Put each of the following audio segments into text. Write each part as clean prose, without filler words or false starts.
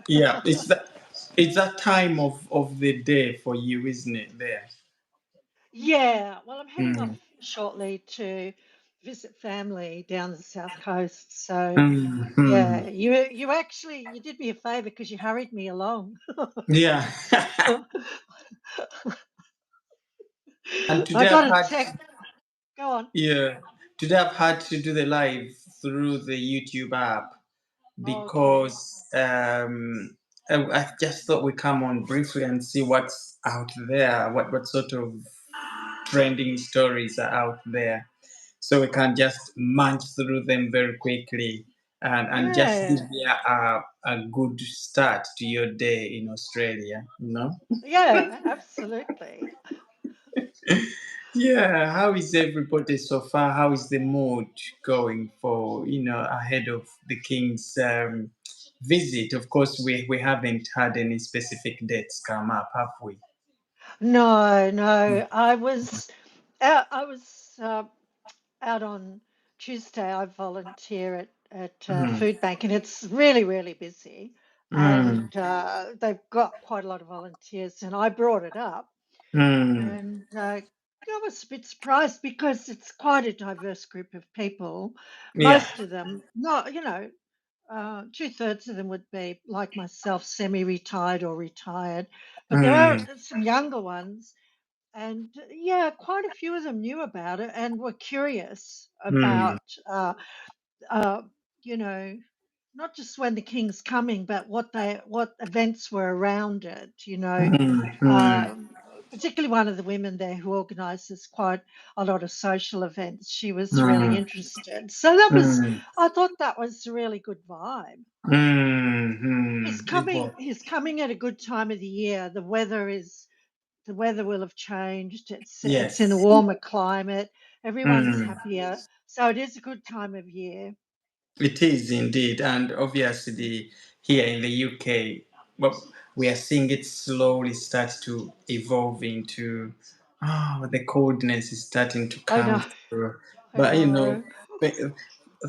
Yeah, it's that time of the day for you, isn't it? There. Yeah, well, I'm heading off Mm. shortly to visit family down the south coast. So Mm-hmm. yeah, you did me a favor because you hurried me along. Yeah. And I today I've got a had, text. Go on. yeah, today I've had to do the live through the YouTube app Okay. because I just thought we'd come on briefly and see what's out there, what sort of trending stories are out there, so we can just munch through them very quickly and just give Yeah. you a good start to your day in Australia, you know? Yeah, absolutely. Yeah, how is everybody so far? How is the mood going for, ahead of the King's visit? Of course, we haven't had any specific dates come up, have we? No, no. I was out on Tuesday. I volunteer at Mm, food bank, and it's really, really busy. mm, And they've got quite a lot of volunteers, and I brought it up, mm. and I was a bit surprised because it's quite a diverse group of people. Yeah. Most of them, not, two-thirds of them would be like myself, semi-retired or retired, but there are Mm, some younger ones, and yeah, quite a few of them knew about it and were curious mm, about, uh, you know, not just when the king's coming, but what events were around it. mm, mm. Um, Particularly one of the women there who organises quite a lot of social events. She was really Mm, interested, so that was. mm, I thought that was a really good vibe. mm. He's It coming. was. He's coming at a good time of the year. The weather will have changed. It's in a Yes. warmer climate. Everyone's Mm. happier. So it is a good time of year. It is indeed, and obviously here in the UK, well, we are seeing it slowly start to evolve into, the coldness is starting to I know. come through. I But know. th-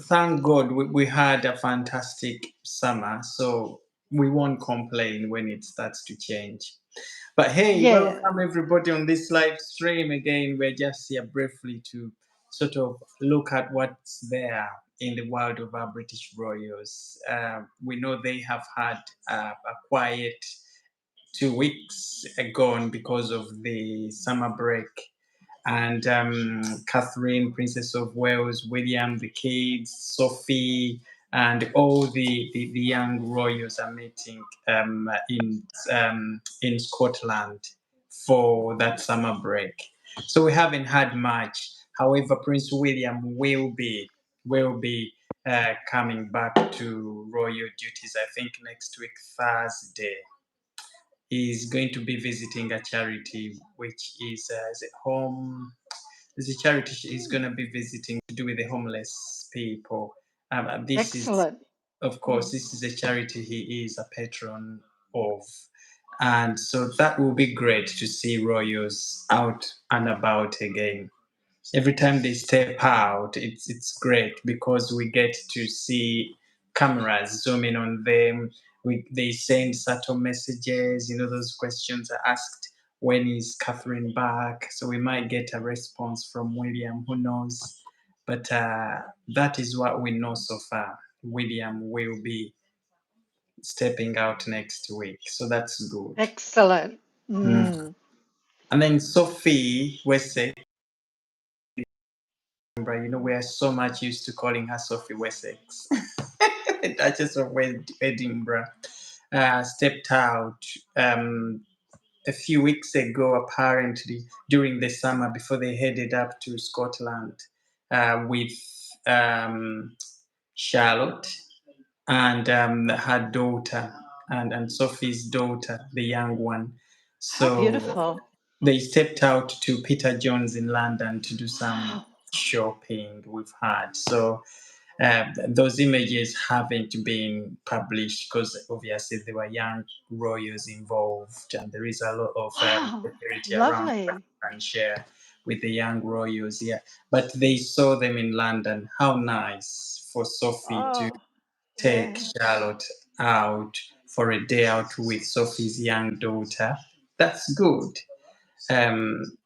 thank God we had a fantastic summer, so we won't complain when it starts to change. But hey, Yeah. welcome everybody on this live stream again. We're just here briefly to sort of look at what's there in the world of our British royals. We know they have had a quiet 2 weeks gone because of the summer break. And Catherine, Princess of Wales, William, the kids, Sophie, and all the young royals are meeting in Scotland for that summer break. So we haven't had much. However, Prince William will be coming back to royal duties. I think next week Thursday. He's going to be visiting a charity, which is it home? There's a charity he's Hmm. going to be visiting to do with the homeless people. This is, Excellent. of course, Mm. this is a charity he is a patron of. And so that will be great to see royals out and about again. Every time they step out, it's great because we get to see cameras zooming on them. They send subtle messages. Those questions are asked. When is Catherine back? So we might get a response from William. Who knows? But that is what we know so far. William will be stepping out next week, so that's good. Excellent. Mm. Mm. And then Sophie Wessex. We are so much used to calling her Sophie Wessex, Duchess of Edinburgh, stepped out a few weeks ago, apparently, during the summer before they headed up to Scotland with um, Charlotte and her daughter, and Sophie's daughter, the young one. How So beautiful. they stepped out to Peter John's in London to do some shopping we've had. So those images haven't been published because obviously there were young royals involved, and there is a lot of Wow. security around that Lovely. you can share with the young royals. Yeah, but they saw them in London. How nice for Sophie to Oh, take yeah. Charlotte out for a day out with Sophie's young daughter. That's good.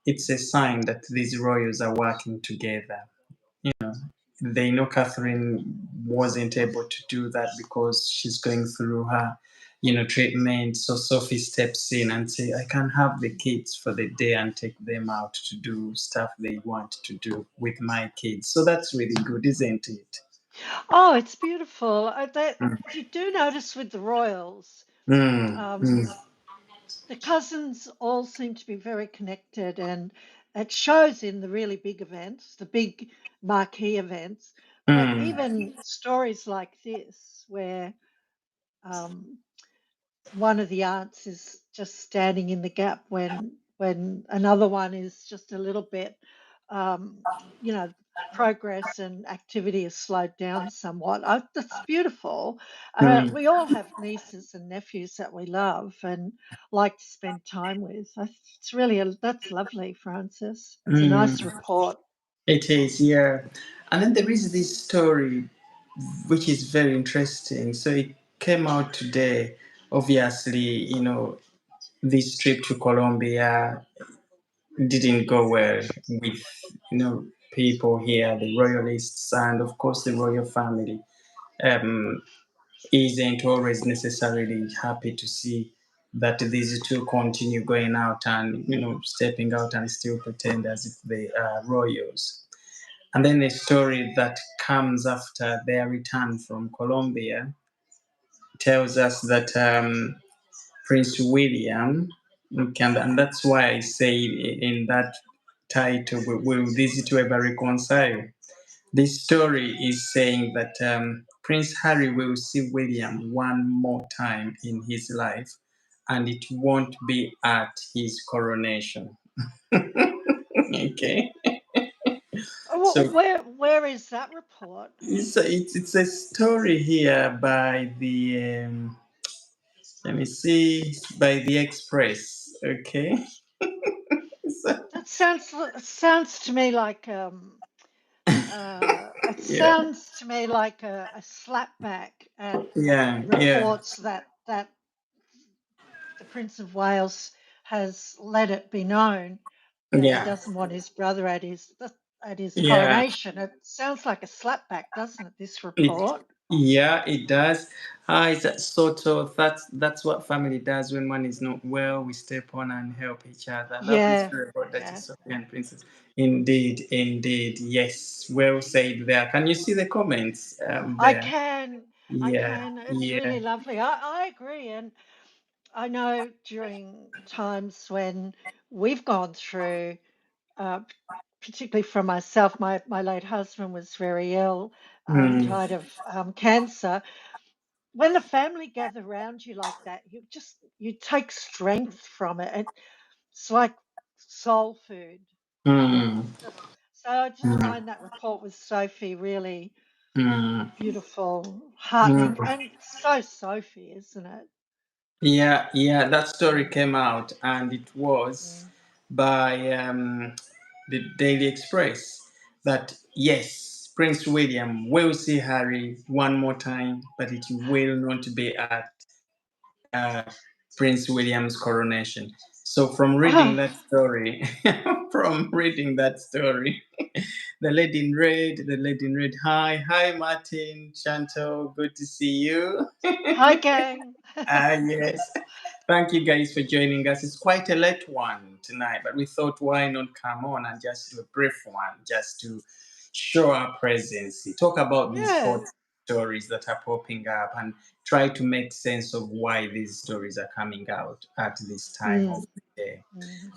It's a sign that these royals are working together. You know, they know Catherine wasn't able to do that because she's going through her, treatment. So Sophie steps in and say, "I can have the kids for the day and take them out to do stuff they want to do with my kids." So that's really good, isn't it? Oh, it's beautiful. That Mm, you do notice with the royals, mm, um, mm, the cousins all seem to be very connected, and it shows in the really big events, the big marquee events. But mm, even stories like this, where um, one of the aunts is just standing in the gap when another one is just a little bit, um, you know, progress and activity is slowed down somewhat. That's beautiful. mm, We all have nieces and nephews that we love and like to spend time with. It's really that's lovely, Francis. It's a nice mm. report. It is, yeah. And then there is this story which is very interesting. So it came out today. Obviously, this trip to Colombia didn't go well with people here, the royalists, and of course the royal family. Um, isn't always necessarily happy to see that these two continue going out and stepping out and still pretend as if they are royals. And then a story that comes after their return from Colombia tells us that Prince William, okay, and that's why I say in that title, will these two ever reconcile? This story is saying that Prince Harry will see William one more time in his life, and it won't be at his coronation. Okay, so Where is that report? it's a story here by the let me see, by the Express. Okay, so, That sounds to me like it yeah, sounds to me like a slapback at yeah, reports that the Prince of Wales has let it be known that he yeah, doesn't want his brother at his yeah. coronation. It sounds like a slapback, doesn't it? This It, report. yeah, it does. It's a sort of that's what family does when one is not well. We step on and help each other. Lovely Yeah, story about that yeah. is Sophie and Princess. Indeed, indeed. Yes, well said there. Can you see the comments I there? can, I Yeah, can. It's yeah. really lovely. I agree, and I know during times when we've gone through uh, particularly for myself, my late husband was very ill, Mm, died of cancer. When the family gather around you like that, you take strength from it. It's like soul food. mm, So I just mm, find that report with Sophie really mm, beautiful, heartening, mm. and so Sophie, isn't it? Yeah, yeah, that story came out, and it was Mm. by the Daily Express that yes, Prince William will see Harry one more time, but it will not be at uh, Prince William's coronation. So, from reading Oh, that story, from reading that story, the lady in red, hi, Martin, Chantal, good to see you. hi, gang. Ah, yes. Thank you guys for joining us. It's quite a late one tonight, but we thought why not come on and just do a brief one just to show our presence, talk about these hot Yeah. stories that are popping up and try to make sense of why these stories are coming out at this time of Mm. the day.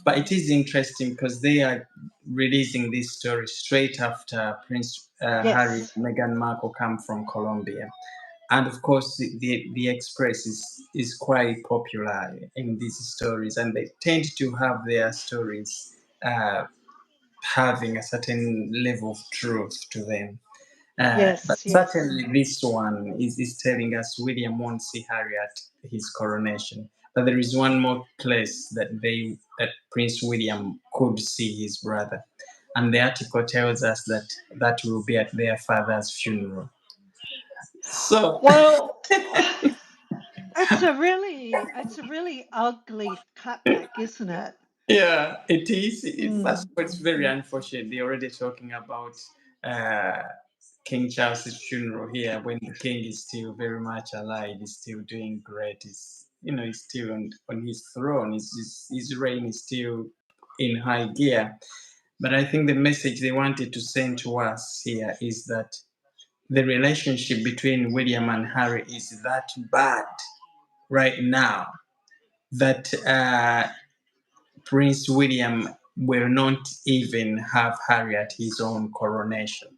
But Mhm. it is interesting because they are releasing this story straight after Prince Harry Yes. and Meghan Markle come from Colombia. And of course, the Express is quite popular in these stories, and they tend to have their stories having a certain level of truth to them. But Yes. Yes. certainly, this one is telling us William won't see Harry at his coronation. But there is one more place that Prince William could see his brother, and the article tells us that that will be at their father's funeral. So, Well, it's a really ugly clapback, isn't it? Yeah, it is. That's Mm. what's very unfortunate. They're already talking about uh, King Charles's funeral here when the king is still very much alive. He's still doing great. He's still on his throne. His reign is still in high gear. But I think the message they wanted to send to us here is that the relationship between William and Harry is that bad right now that Prince William will not even have Harry at his own coronation.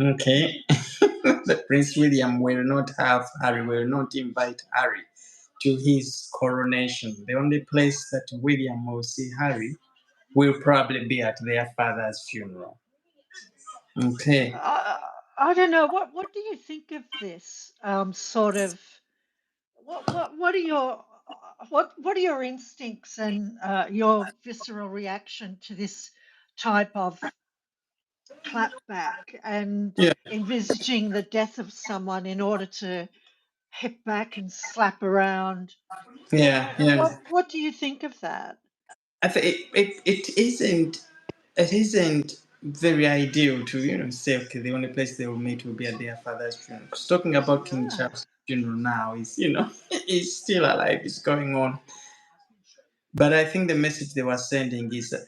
Okay, the Prince William will not have Harry, will not invite Harry to his coronation. The only place that William will see Harry will probably be at their father's funeral. Okay. Uh, I don't know. What do you think of this sort of? What are your what are your instincts and your visceral reaction to this type of clapback and Yeah, envisaging the death of someone in order to hit back and slap around? yeah, yeah. What do you think of that? I think it isn't very ideal to say okay the only place they will meet will be at their father's funeral. 'Cause talking about King Yeah. Charles' funeral now is he's still alive, it's going on. But I think the message they were sending is that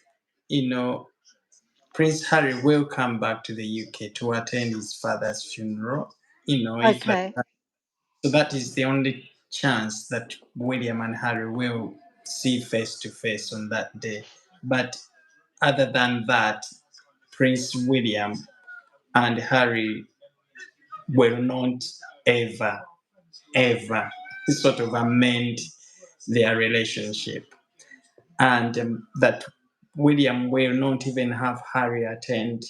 you know Prince Harry will come back to the UK to attend his father's funeral. If that Okay. so that is the only chance that William and Harry will see face to face on that day. But other than that, Prince William and Harry will not ever, ever sort of amend their relationship. And that William will not even have Harry attend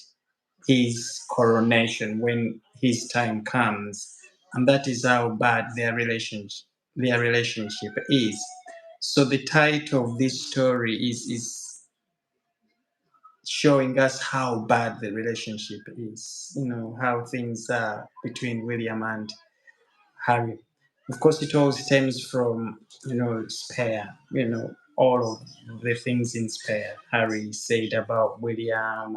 his coronation when his time comes. And that is how bad their relationship is. So the title of this story is showing us how bad the relationship is, how things are between William and Harry. Of course, it all stems from, Spare, all of the things in Spare. Harry said about William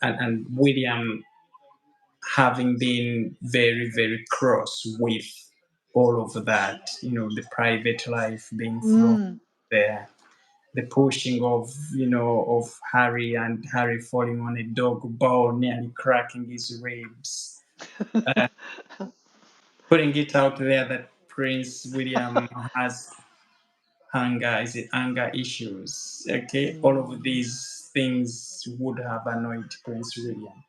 and William having been very, very cross with all of that, the private life being thrown Mm. there, the pushing of Harry and Harry falling on a dog ball, nearly cracking his ribs, putting it out there that Prince William has anger issues. Okay, all of Mm. these things would have annoyed Prince William.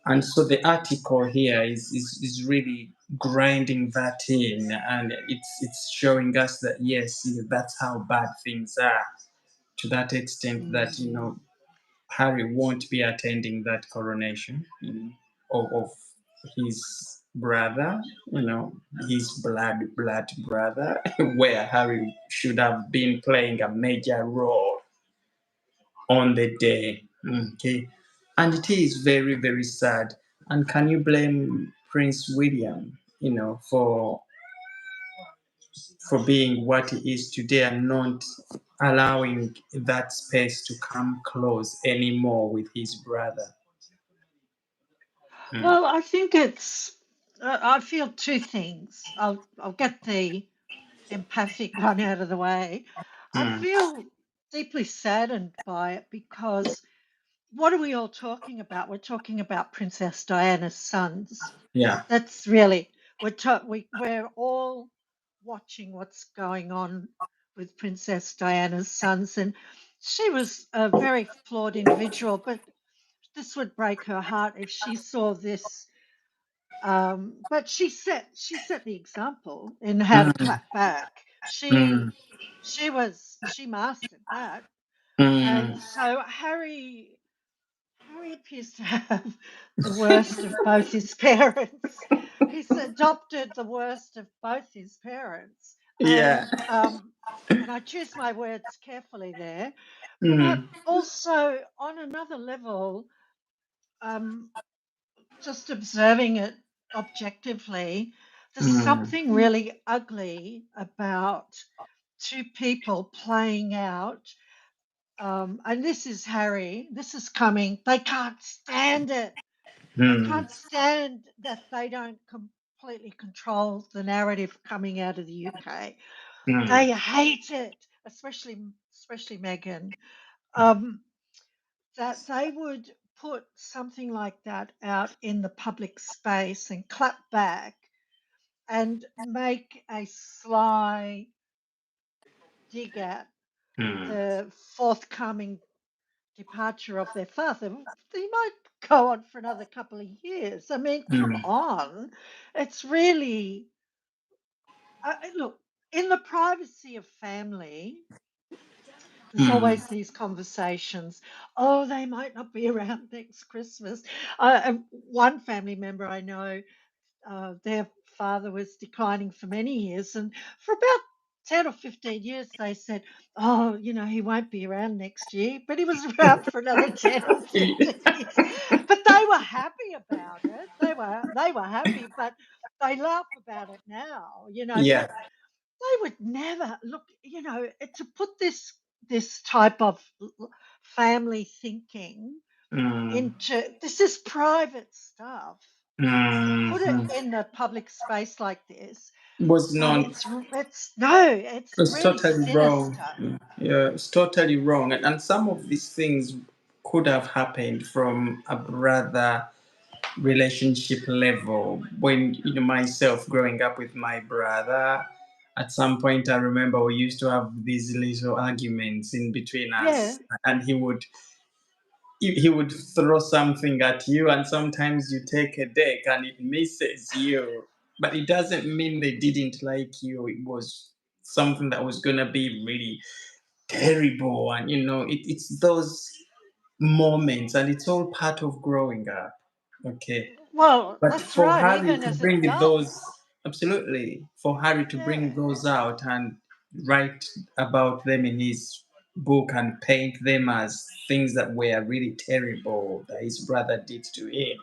And so the article here is really grinding that in, and it's showing us that yes, that's how bad things are, to that extent that Mm. Harry won't be attending that coronation, of his brother, his blood brother, where Harry should have been playing a major role on the day. Okay, and it is very, very sad. And can you blame Prince William, for being what he is today and not allowing that space to come close anymore with his brother? Mm, Well, I think it's. I feel two things. I'll get the empathic one out of the way. I mm, feel deeply saddened by it because what are we all talking about? We're talking about Princess Diana's sons. yeah. That's really we're all watching what's going on with Princess Diana's sons, and she was a very flawed individual, but this would break her heart if she saw this. But she set the example in how to Mm, clap back. mm, She mastered that, and mm, so Harry appears to have the worst of both his parents. He's adopted the worst of both his parents, yeah. and I choose my words carefully there. But Mm, also on another level, um, just observing it objectively, there's mm, something really ugly about two people playing out. And this is Harry, this is coming. They can't stand it. They mm, can't stand that they don't completely control the narrative coming out of the UK. mm, They hate it, especially Meghan. Um, that they would put something like that out in the public space and clap back and make a sly dig at mm, the forthcoming departure of their father. They might go on for another couple of years. I mean, come mm, on. It's really, look, in the privacy of family, there's mm, always these conversations. Oh, they might not be around next Christmas. One family member I know, their father was declining for many years, and for about 10 or 15 years, they said, oh, he won't be around next year, but he was around for another 10 or 15 years. But they were happy about it. They were happy, but they laugh about it now, yeah, but they would never look, to put this type of family thinking mm, into this is private stuff, to put it mm, in the public space like this. was No, not it's it's really totally wrong. sinister. Yeah, it's totally wrong. And some of these things could have happened from a rather relationship level. When myself growing up with my brother, at some point I remember we used to have these little arguments in between Yeah. us, and he would throw something at you, and sometimes you take a deck and it misses you, but it doesn't mean they didn't like you. It was something that was going to be really terrible, and it's those moments, and it's all part of growing up. Okay, Well, but that's for right. Harry Even to as bring adults. those, absolutely, for Harry to bring Yeah. those out and write about them in his book and paint them as things that were really terrible that his brother did to him,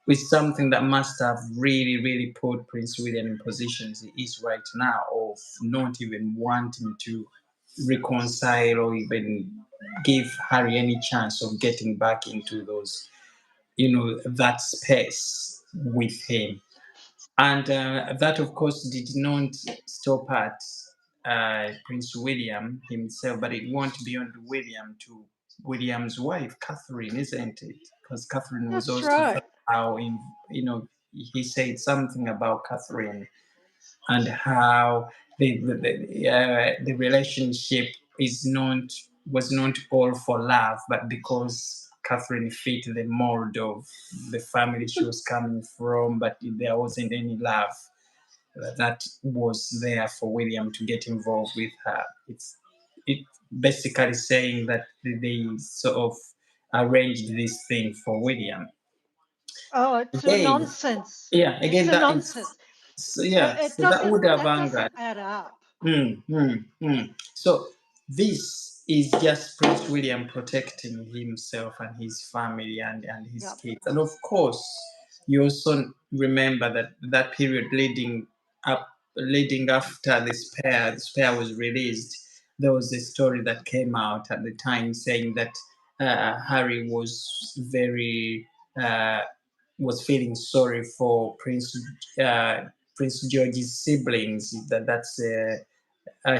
is something that must have really, really put Prince William in positions he is right now of not even wanting to reconcile or even give Harry any chance of getting back into those, that space with him. And that, of course, did not stop at Prince William himself, but it went beyond William to William's wife, Catherine, isn't it? Because Catherine was That's also right. somehow he said something about Catherine and how the relationship is not was not all for love, but because Catherine fit the mold of the family she was coming from, but there wasn't any love that was there for William to get involved with her. It basically saying that they sort of arranged this thing for William. Oh, it's a Again, nonsense. yeah, It's again a that is nonsense. so yeah, It so that doesn't would have that angered. doesn't add up. So this is just Prince William protecting himself and his family and his Yep. kids. And of course, you also remember that that period leading after the spare was released, there was a story that came out at the time saying that Harry uh, was feeling sorry for Prince George's siblings. That's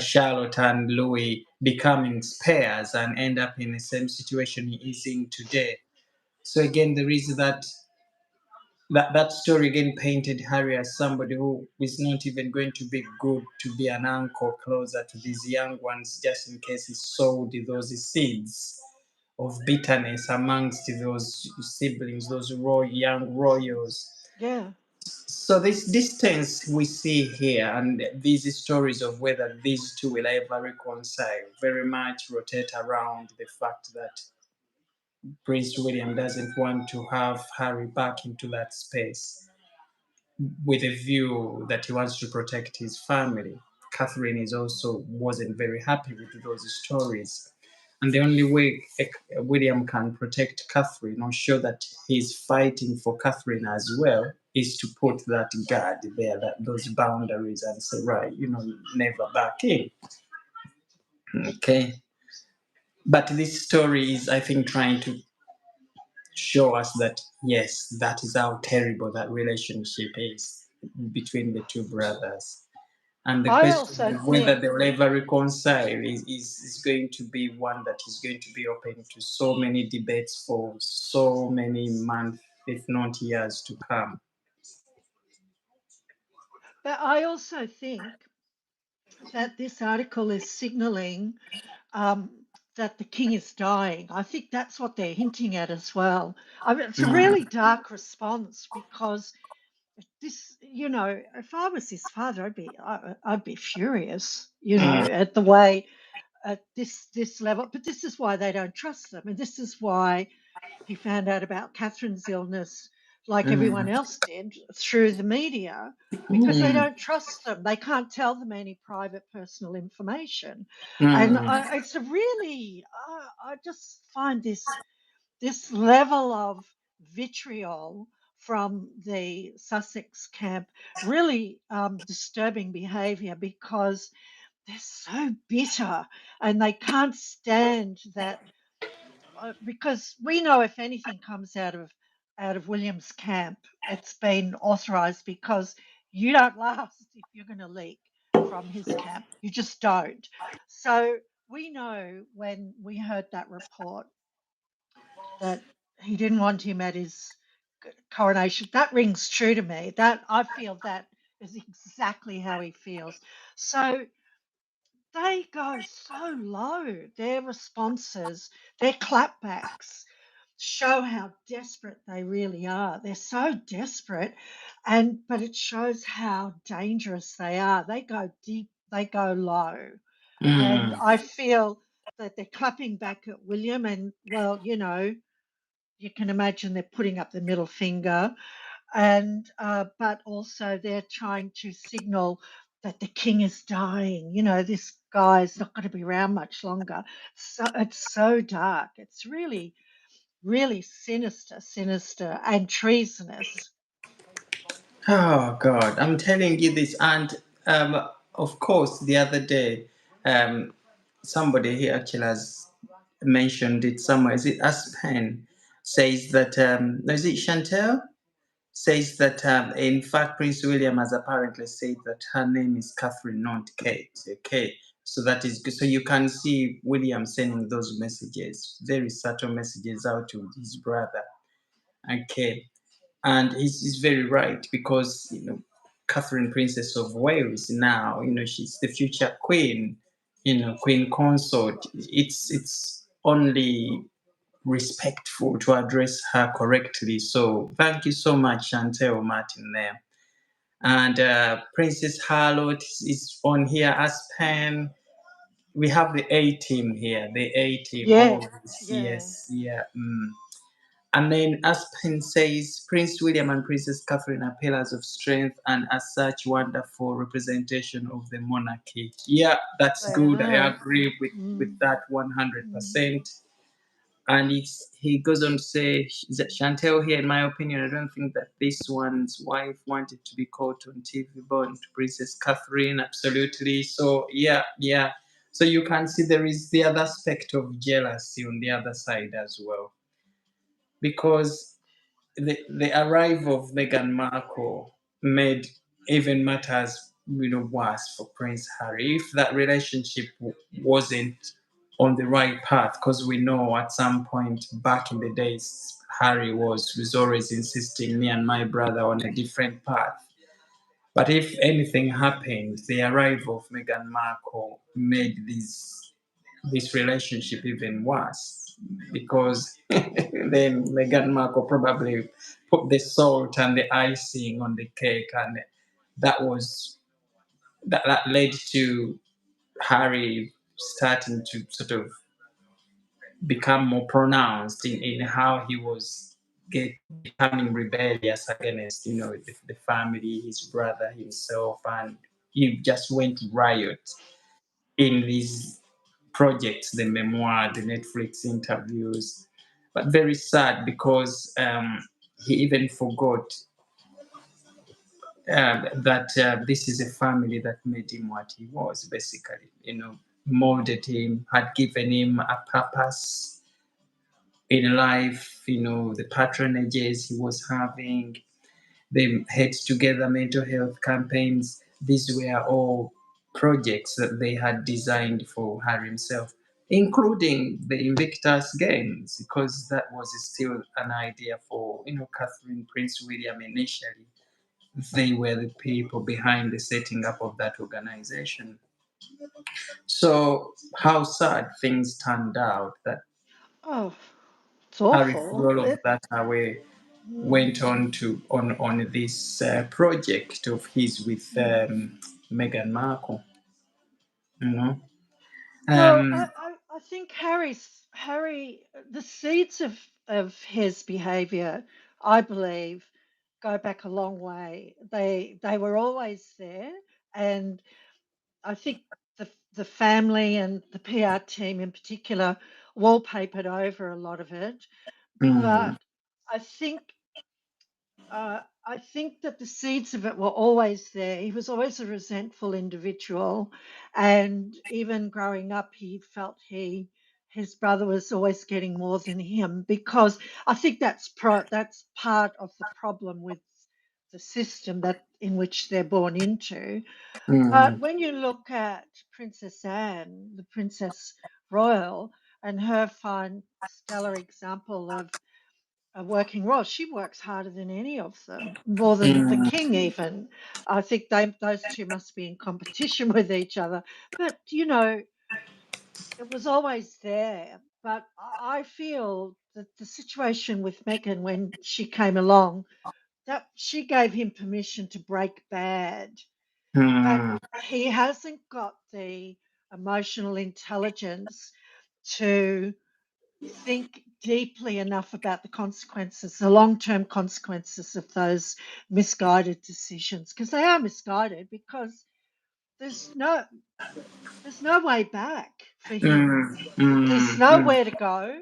Charlotte and Louis becoming pairs and end up in the same situation he is in today. So again, there is that story again painted Harry as somebody who is not even going to be good to be an uncle closer to these young ones, just in case he sowed those seeds of bitterness amongst those siblings, those young royals. Yeah. So this distance we see here and these stories of whether these two will ever reconcile very much rotate around the fact that Prince William doesn't want to have Harry back into that space with a view that he wants to protect his family. Catherine is also wasn't very happy with those stories. And the only way William can protect Catherine or show that he's fighting for Catherine as well is to put that guard there, that those boundaries, and say, right, never back in. Okay. But this story is, I think, trying to show us that, yes, that is how terrible that relationship is between the two brothers. And the I question also of whether think they'll ever reconcile is going to be one that is going to be open to so many debates for so many months, if not years, to come. But I also think that this article is signaling um, that the king is dying. I think that's what they're hinting at as well. I mean, it's a really Mm, dark response because this, if I was his father, I'd be furious, mm, at the way at this level. But this is why they don't trust them, and this is why he found out about Catherine's illness like everyone mm, else did through the media because they mm, don't trust them. They can't tell them any private personal information. And mm, it's a really, I just find this level of vitriol from the Sussex camp really disturbing behaviour because they're so bitter and they can't stand that because we know if anything comes out of William's camp, it's been authorized because you don't last if you're going to leak from his camp. You just don't. So we know when we heard that report that he didn't want him at his coronation. That rings true to me. That I feel that is exactly how he feels. So they go so low. Their responses, their clapbacks show how desperate they really are. They're so desperate, but it shows how dangerous they are. They go deep, they go low. And mm. I feel that they're clapping back at William and well, you can imagine they're putting up the middle finger and but also they're trying to signal that the king is dying. This guy is not going to be around much longer. So it's so dark. It's really, really sinister, sinister, and treasonous. Oh God, I'm telling you this, and of course, the other day, um, somebody here actually has mentioned it somewhere. Is it Aspen? Says that no, is it Chantel? Says that in fact Prince William has apparently said that her name is Catherine, not Kate. Okay, so that is good. So you can see William sending those messages, very subtle messages out to his brother. Okay, and he's very right because Catherine, Princess of Wales, now she's the future queen, queen consort. It's only respectful to address her correctly. So thank you so much, Chantel Martin there. And Princess Harlot is on here as pen. We have the A team here, the A team. Yeah, Oh, yeah. yes, yeah. And then Aspen says Prince William and Princess Catherine are pillars of strength and as such wonderful representation of the monarchy. Yeah, that's They good. I are. agree with Mm, that mm. 100%. And he goes on to say that Chantel here, in my opinion, I don't think that this one's wife wanted to be caught on TV born to Princess Catherine. Absolutely. So yeah, yeah. So you can see there is the other aspect of jealousy on the other side as well. Because the arrival of Meghan Markle made even matters worse for Prince Harry. If that relationship wasn't on the right path, because we know at some point back in the days Harry was always insisting me and my brother on a different path. But if anything happened, the arrival of Meghan Markle made this relationship even worse because then Meghan Markle probably put the salt and the icing on the cake, and that was that led to Harry starting to sort of become more pronounced in how he was becoming rebellious against the family, his brother, himself, and he just went riot in these projects, the memoir, the Netflix interviews. But very sad because he even forgot that this is a family that made him what he was, basically, molded him, had given him a purpose in life, the patronages he was having. They had together mental health campaigns. These were all projects that they had designed for Harry himself, including the Invictus Games, because that was still an idea for, Catherine, Prince William initially. They were the people behind the setting up of that organization. So, how sad things turned out that Oh, it's Harry awful. threw all of that away, Mm, went on to on this project of his with mm. Meghan Markle. You know, Well, um, I think the seeds of his behaviour, I believe, go back a long way. They were always there, and I think the family and the PR team in particular wallpapered over a lot of it. mm, But I think I think that the seeds of it were always there. He was always a resentful individual, and even growing up, he felt his brother was always getting more than him, because I think that's part of the problem with the system that in which they're born into. But mm, when you look at Princess Anne, the Princess Royal, and her fine stellar example of a working role. She works harder than any of them, more than the mm, king even. I think those two must be in competition with each other. But it was always there. But I feel that the situation with Meghan when she came along, that she gave him permission to break bad, but mm, he hasn't got the emotional intelligence to think deeply enough about the consequences, the long term consequences of those misguided decisions, because they are misguided, because there's no there's no way back for him. mm, There's mm, mm, nowhere to go.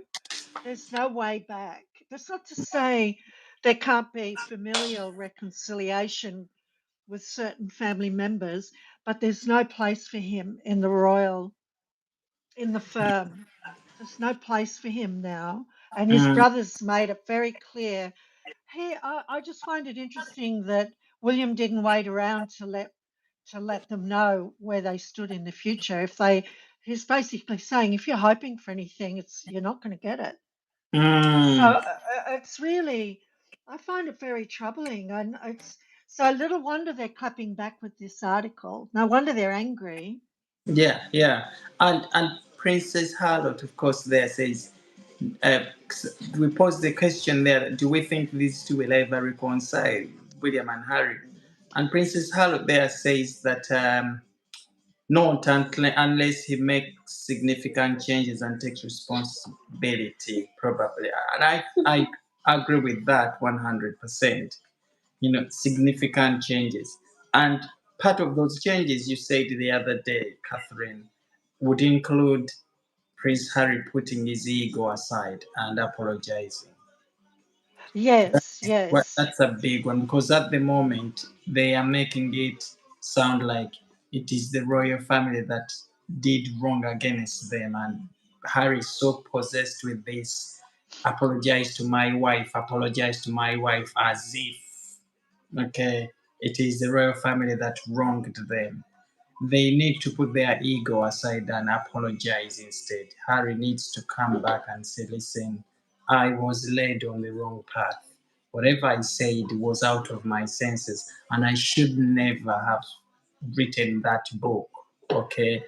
There's no way back. That's not to say there can't be familial reconciliation with certain family members, but there's no place for him in the firm. There's no place for him now. And his mm, brothers made it very clear. Hey, I just find it interesting that William didn't wait around to let them know where they stood in the future. He's basically saying, if you're hoping for anything, you're not going to get it. So mm. it's really, I find it very troubling, and it's so little wonder they're clapping back with this article. No wonder they're angry. Yeah, yeah, and Princess Harlot, of course, there says. Uh, we pose the question there: do we think these two will ever reconcile, William and Harry? And Princess Harlot there says that. Not unless he makes significant changes and takes responsibility, probably. And I agree with that 100%. Significant changes. And part of those changes you said the other day, Catherine, would include Prince Harry putting his ego aside and apologizing. Yes, yes. That's a big one because at the moment they are making it sound like it is the royal family that did wrong against them, and Harry is so possessed with this. Apologize to my wife, as if okay, it is the royal family that wronged them. They need to put their ego aside and apologize instead. Harry needs to come back and say, listen, I was led on the wrong path. Whatever I said was out of my senses, and I should never have written that book. Okay.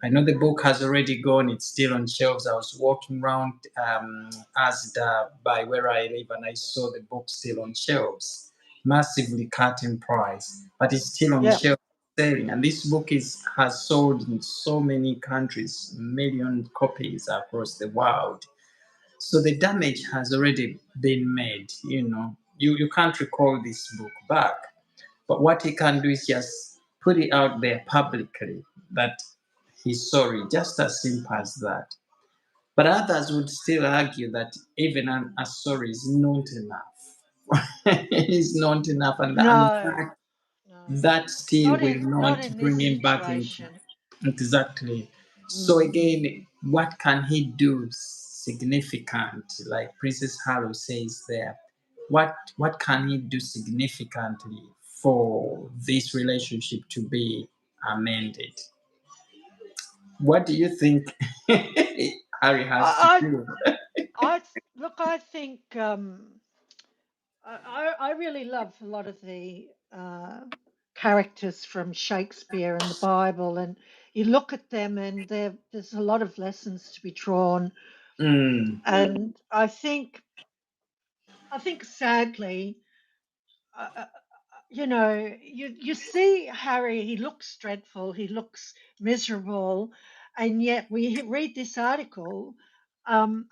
I know the book has already gone, it's still on shelves. I was walking around Asda by where I live and I saw the book still on shelves, massively cut in price, but it's still on Yeah. shelves selling. And this book has sold in so many countries, million copies across the world. So the damage has already been made. You can't recall this book back. But what he can do is just put it out there publicly that he's sorry, just as simple as that. But others would still argue that even a sorry is not enough. It is not enough, and No. that that still will not not in this bring him back into situation. exactly. So Mm. again, what can he do significant? Like Princess Harrow says there, what can he do significantly for this relationship to be amended? What do you think Harry has to I, do? I look. I think I really love a lot of the characters from Shakespeare and the Bible, and you look at them, and there's a lot of lessons to be drawn. Mm, And I think sadly, uh, uh, you see Harry. He looks dreadful. He looks miserable, and yet we read this article,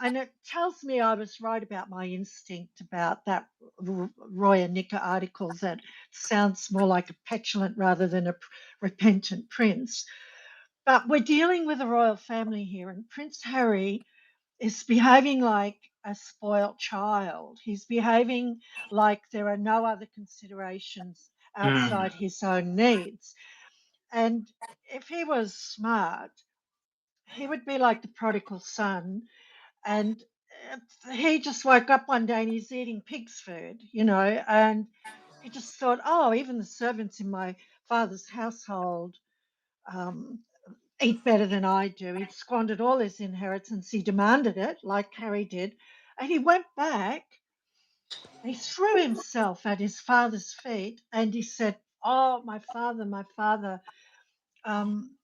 and it tells me I was right about my instinct about that Roy and Nicker article. That sounds more like a petulant rather than a repentant prince. But we're dealing with a royal family here, and Prince Harry is behaving like a spoilt child. He's behaving like there are no other considerations mm, outside his own needs. And if he was smart, he would be like the prodigal son. And he just woke up one day and he's eating pig's food, and he just thought, oh, even the servants in my father's household um, eat better than I do. He'd squandered all his inheritance. He demanded it, like Harry did. And he went back and he threw himself at his father's feet and he said, oh, my father,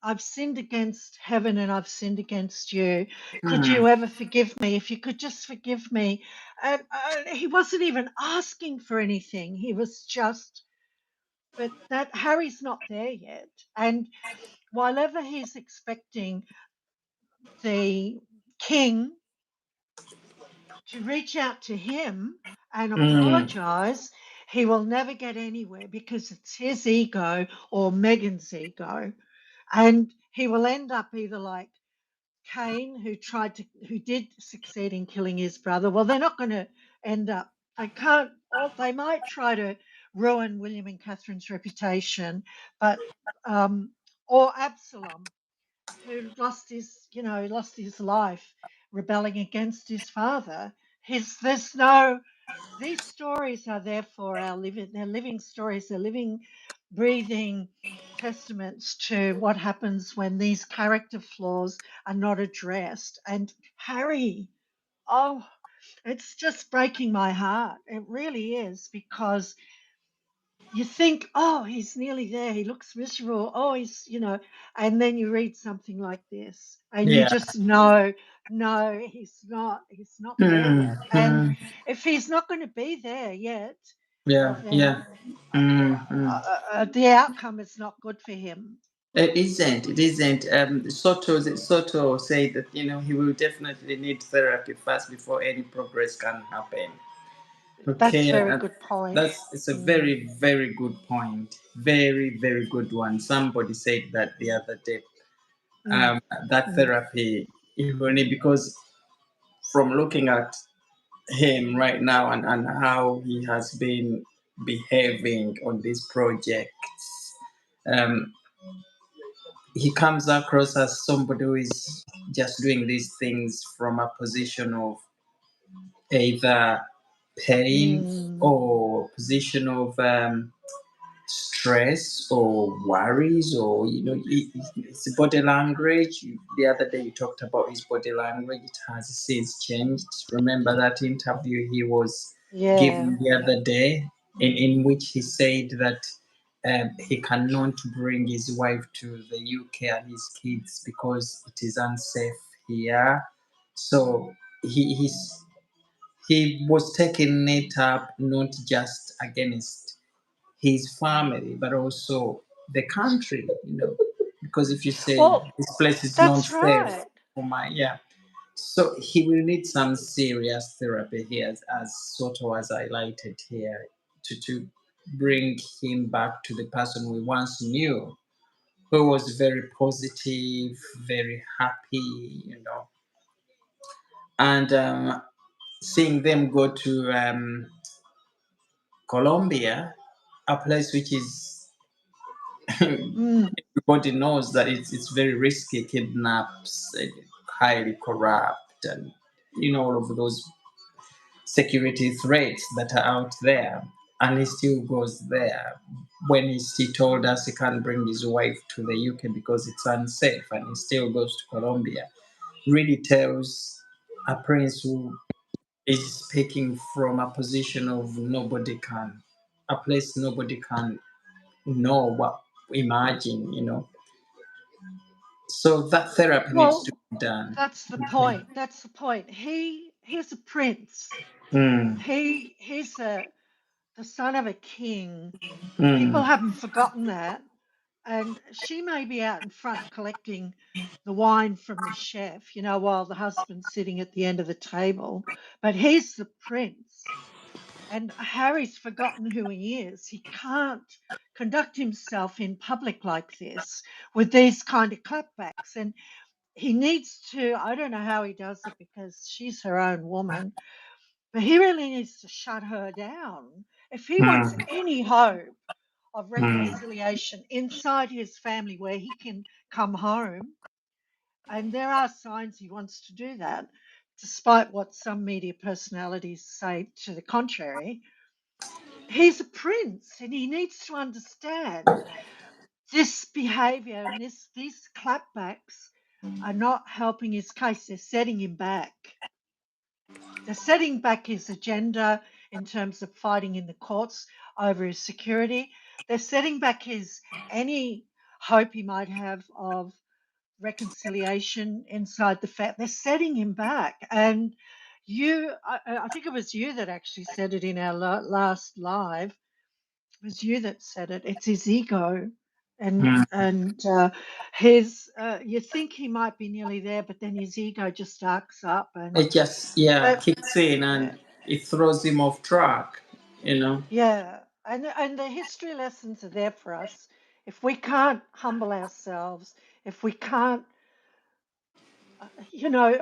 I've sinned against heaven and I've sinned against you. Could mm, you ever forgive me? If you could just forgive me. And he wasn't even asking for anything. He was just, but that Harry's not there yet. And while ever he's expecting the king to reach out to him and mm, apologize, he will never get anywhere because it's his ego or Meghan's ego. And he will end up either like Cain, who did succeed in killing his brother. Well, they're not going to end up, they can't, or they might try to ruin William and Catherine's reputation, but, or Absalom, who lost his life rebelling against his father. There's no, these stories are there for our living, they're living stories, they're living, breathing testaments to what happens when these character flaws are not addressed. And Harry, oh, it's just breaking my heart. It really is, because you think, oh, he's nearly there. He looks miserable. Oh, and then you read something like this and you yeah. just know, no, he's not there Mm, yet. And mm, if he's not going to be there yet, yeah. then Yeah. Mm, mm. the outcome is not good for him. It isn't. It isn't. Soto said that he will definitely need therapy first before any progress can happen. That's Okay, very good point. it's a Mm, very very good point. Very very good one. Somebody said that the other day. mm, That mm. therapy you will need because from looking at him right now and how he has been behaving on this project. Um, he comes across as somebody who is just doing these things from a position of either pain Mm, or position of stress or worries or it's body language. The other day you talked about his body language. It has since changed. Remember that interview he was yeah. giving the other day in which he said that he cannot bring his wife to the UK and his kids because it is unsafe here. So he was taking it up not just against his family, but also the country, because if you say Well, this place is not that's safe right. for my, yeah. So he will need some serious therapy here, as Soto has highlighted here, to bring him back to the person we once knew, who was very positive, very happy, and seeing them go to Colombia, a place which is Mm. Everybody knows that it's very risky, kidnaps, highly corrupt, and all of those security threats that are out there. And he still goes there. When he told us he can't bring his wife to the UK because it's unsafe, and he still goes to Colombia, really tells a prince who is speaking from a position of nobody can, a place nobody can know what imagine. So that therapy needs to Well, be done. that's the Okay. point. That's the point. He's a prince. Mm, He's the son of a king. People mm, haven't forgotten that. And she may be out in front collecting the wine from the chef, while the husband's sitting at the end of the table. But he's the prince. And Harry's forgotten who he is. He can't conduct himself in public like this with these kind of clapbacks. And he needs to, I don't know how he does it because she's her own woman, but he really needs to shut her down. If he wants mm, any hope of mm. reconciliation inside his family where he can come home, and there are signs he wants to do that, despite what some media personalities say to the contrary, he's a prince and he needs to understand this behavior and these clapbacks are not helping his case. They're setting him back. They're setting back his agenda in terms of fighting in the courts over his security. They're setting back his any hope he might have of reconciliation inside the family. They're setting him back. And I think it was you that actually said it in our last live. It was you that said it. It's his ego, and his. You think he might be nearly there, but then his ego just arcs up, and It just, yeah, but kicks in yeah, and it throws him off track. yeah, and the history lessons are there for us. If we can't humble ourselves, if we can't,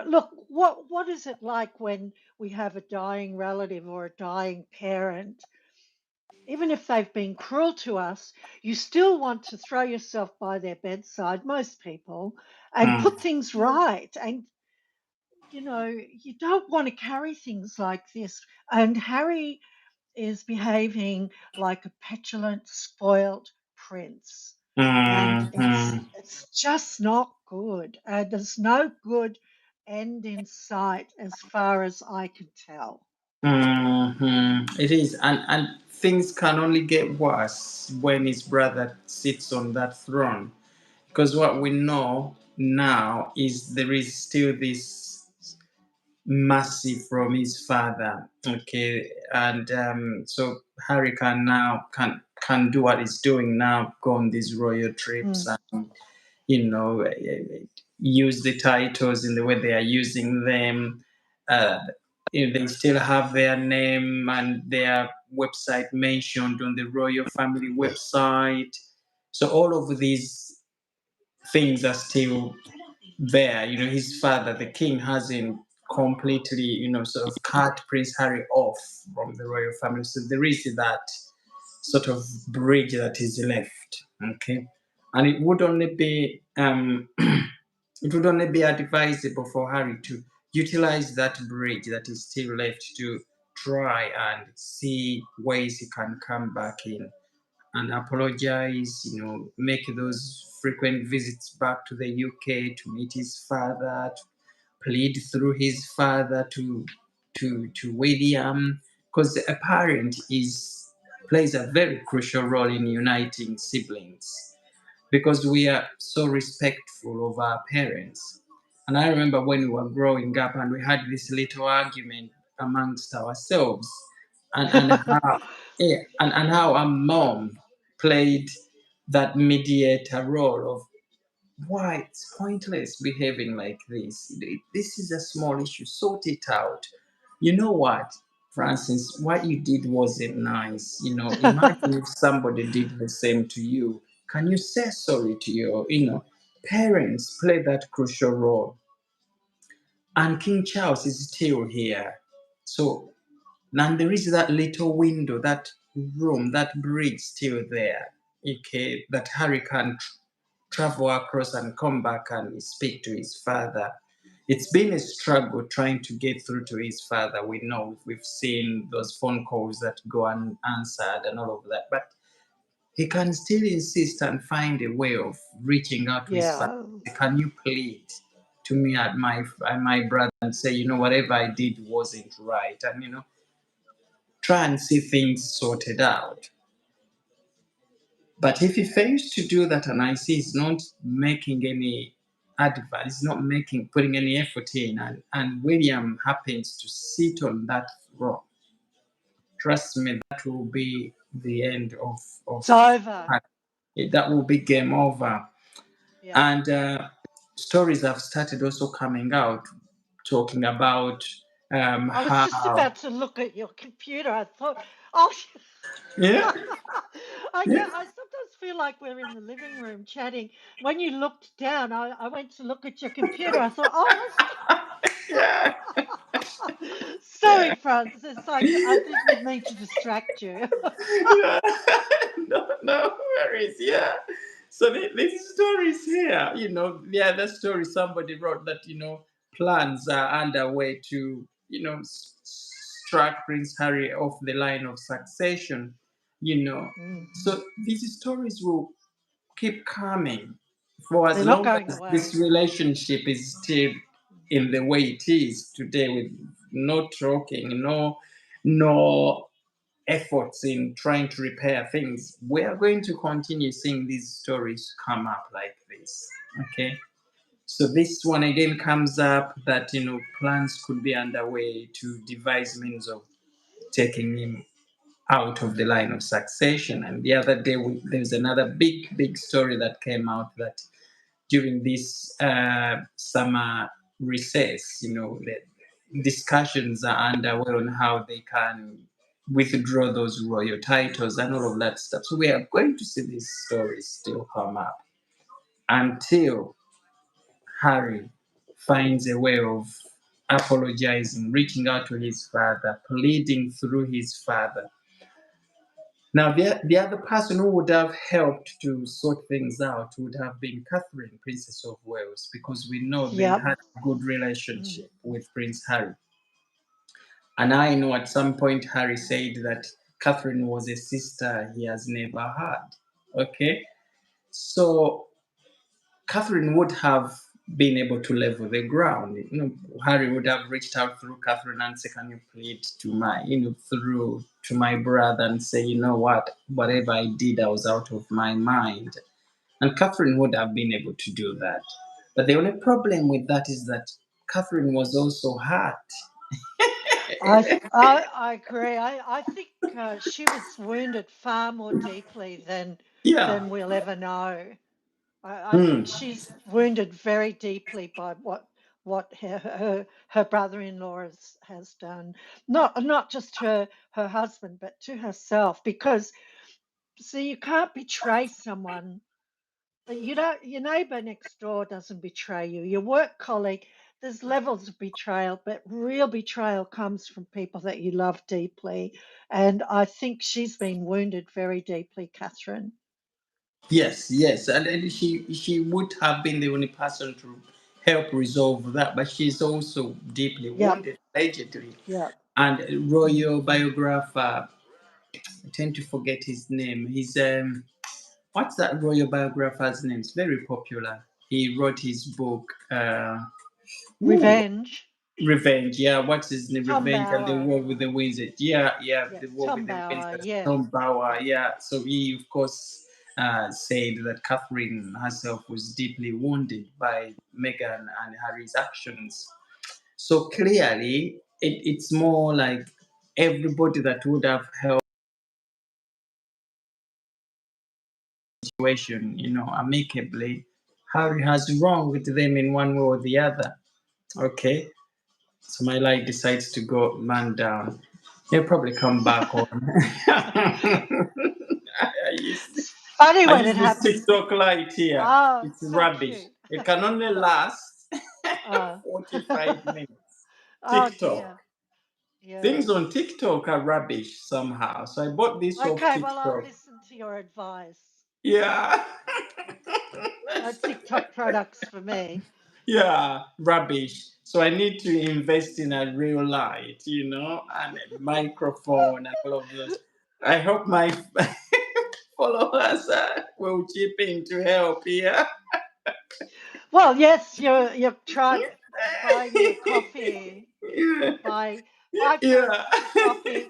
look, what is it like when we have a dying relative or a dying parent? Even if they've been cruel to us, you still want to throw yourself by their bedside, most people, and Mm, put things right. And, you don't want to carry things like this. And Harry is behaving like a petulant, spoiled prince. And mm, it's mm, it's just not good. There's no good end in sight as far as I can tell. It is, and things can only get worse when his brother sits on that throne. Because what we know now is there is still this mercy from his father. Okay, and so Harry can do what he's doing now, go on these royal trips Mm, and use the titles in the way they are using them. Uh, they still have their name and their website mentioned on the royal family website. So all of these things are still there. His father, the king, hasn't completely, sort of cut Prince Harry off from the royal family. So there is that sort of bridge that is left. Okay, and it would only be it would only be advisable for Harry to utilize that bridge that is still left to try and see ways he can come back in and apologize, make those frequent visits back to the UK to meet his father, to plead through his father to William, because a parent is plays a very crucial role in uniting siblings because we are so respectful of our parents. And I remember when we were growing up and we had this little argument amongst ourselves and how and how our mom played that mediator role of why it's pointless behaving like this. This is a small issue. Sort it out. You know what, Francis? What you did wasn't nice. Imagine if somebody did the same to you. Can you say sorry to your. Parents play that crucial role. And King Charles is still here. So, and there is that little window, that room, that bridge still there. okay, that Harry can travel across and come back and speak to his father. It's been a struggle trying to get through to his father. We know we've seen those phone calls that go unanswered and all of that, but he can still insist and find a way of reaching out to his father. Yeah. Can you plead to me at my brother and say, whatever I did wasn't right, and try and see things sorted out. But if he fails to do that, and I see he's not making any advice, he's not putting any effort in, and William happens to sit on that throne, trust me, that will be the end of It's over. that will be game over. Yeah. And stories have started also coming out talking about I was just how about to look at your computer. I thought, oh, yeah yeah I sometimes feel like we're in the living room chatting. When you looked down, I went to look at your computer. I thought, oh, yeah sorry, Francis. I didn't mean to distract you. yeah. No worries. Yeah. So these stories here, the other story somebody wrote that plans are underway to strike Prince Harry off the line of succession. You know, Mhm. so these stories will keep coming for as They're not long going as this away. relationship is still in the way it is today, with no talking, no efforts in trying to repair things. We are going to continue seeing these stories come up like this. Okay. So this one again comes up that plans could be underway to devise means of taking him out of the line of succession. And the other day, there's another big story that came out that during this summer recess, the discussions are underway on how they can withdraw those royal titles and all of that stuff. So we are going to see these stories still come up until Harry finds a way of apologizing, reaching out to his father, pleading through his father. Now, the other person who would have helped to sort things out would have been Catherine, Princess of Wales, because we know they Yep. had a good Mm. relationship with Prince Harry. And I know at some point Harry said that Catherine was a sister he has never had. Okay? So Catherine would have been able to level the ground. Harry would have reached out through Catherine and say, "Can you plead to through to my brother and say, what, whatever I did, I was out of my mind." And Catherine would have been able to do that. But the only problem with that is that Catherine was also hurt. I agree. I think she was wounded far more deeply Yeah. than we'll ever know. I Hmm. think she's wounded very deeply by what her brother-in-law has done. Not just her husband, but to herself. Because see, you can't betray someone. You don't. Your neighbor next door doesn't betray you. Your work colleague. There's levels of betrayal, but real betrayal comes from people that you love deeply. And I think she's been wounded very deeply, Catherine. Yes, yes, and she would have been the only person to help resolve that, but she's also deeply Yep. wounded, allegedly. Yep. And Mm. royal biographer, I tend to forget his name. He's what's that royal biographer's name? It's very popular. He wrote his book. Ooh, Revenge. Revenge. Yeah, what's his name? Tom Revenge and the Bauer. War with the Wizard. Yeah, yeah, Yeah, the War Tom with the Bauer. Wizard. Yeah. Tom Bauer. Yeah. So he, of course, said that Catherine herself was deeply wounded by Meghan and Harry's actions. So clearly, it's more like everybody that would have helped the situation, amicably. Harry has wronged them in one way or the other. Okay. So my light decides to go man down. He'll probably come back on. I use It's funny I when use it this happens. TikTok light here. Oh, It's so rubbish. cute. It can only last Oh. 45 minutes. Oh TikTok. dear. Yeah. Things on TikTok are rubbish somehow. So I bought this off Okay, well, I'll TikTok. listen to your advice. Yeah. No TikTok products for me. Yeah, rubbish. So I need to invest in a real light, and a microphone and all of those. I hope my followers will chip in to help. Yeah. Well, yes, you've tried buying you a coffee. Yeah. Buy Yeah. Francis a coffee,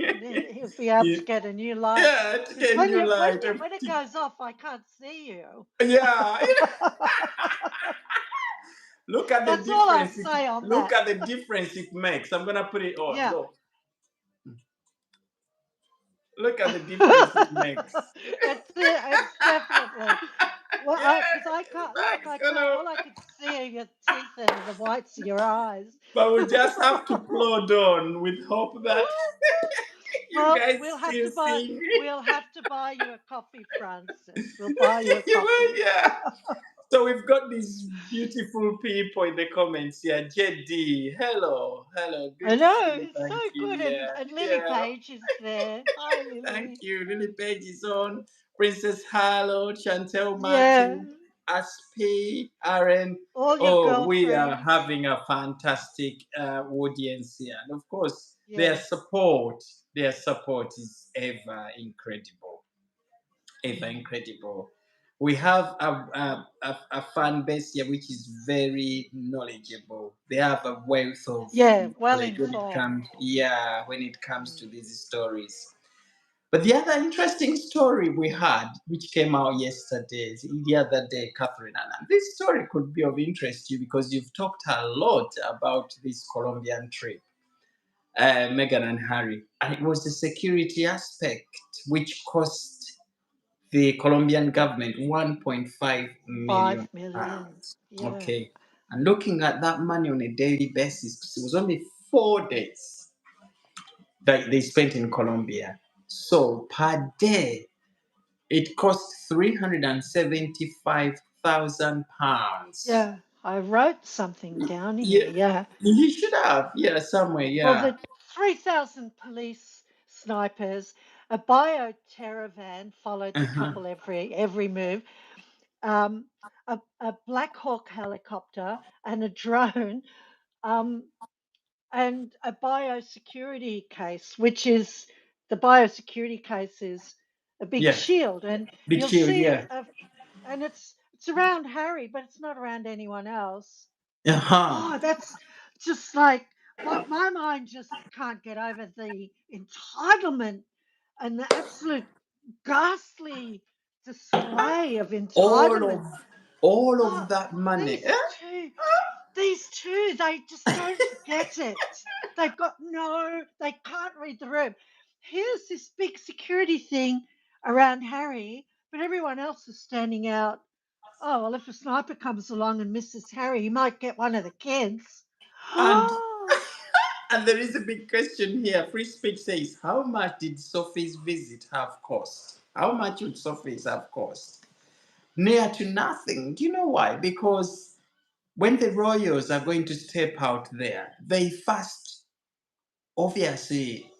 and then he'll be able Yeah. to get a new light. Yeah. To Because get when new you light. when it goes off, I can't see you. Yeah. Look at the That's all I'll difference. say on Look that. at the difference it makes. I'm gonna put it on. Yeah. Look. Look at the difference it makes. It's definitely well, because Yeah, I can't look. that's gonna. All I could see are your teeth and the whites of your eyes. But we just have to plod on with hope that you Well, guys still see me. we'll have to buy you a coffee, Francis. We'll buy you a You will, coffee. yeah. So we've got these beautiful people in the comments here. JD, hello, hello, good I to see know, you. it's so Thank you. good. Yeah, And Lily yeah. Page is there. Hi, Thank Lily. you. Lily Page is on. Princess Harlow, Chantel Yeah, Martin, Aspi, Aaron. all your Oh, we are girlfriends. having a fantastic audience here. And of course, Yeah, their support is ever incredible. Ever incredible. We have a fan base here which is very knowledgeable. They have a wealth of yeah, well knowledge when it informed. comes, yeah, when it comes to Mm. these stories. But the other interesting story we had, which came out yesterday, the other day, Catherine, and this story could be of interest to you because you've talked a lot about this Colombian trip, Meghan and Harry, and it was the security aspect which cost the Colombian government 1.5 million 5 million. pounds. Yeah, Okay, and looking at that money on a daily basis, it was only 4 days that they spent in Colombia. So per day, it cost £375,000. yeah. I wrote something down here. Yeah, Yeah. you should have. Yeah, somewhere. Well, Yeah. the 3,000 police snipers, a bioterror van followed the Uh-huh. couple every move, a Black Hawk helicopter and a drone, um, and a biosecurity case, which is the biosecurity case is a big Yeah. shield, and Big you'll shield. see, Yeah. and it's around Harry, but it's not around anyone else. Uh-huh. Oh, that's just like my mind just can't get over the entitlement and the absolute ghastly display of All entitlement. of all Oh, of that money. these two, they just don't get it. They've got no, they can't read the room. Here's this big security thing around Harry, but everyone else is standing out. Oh, well, if a sniper comes along and misses Harry, he might get one of the kids. And and there is a big question here. Free speech says, how much did Sophie's visit have cost? How much would Sophie's have cost? Near to nothing. Do you know why? Because when the royals are going to step out there, they first obviously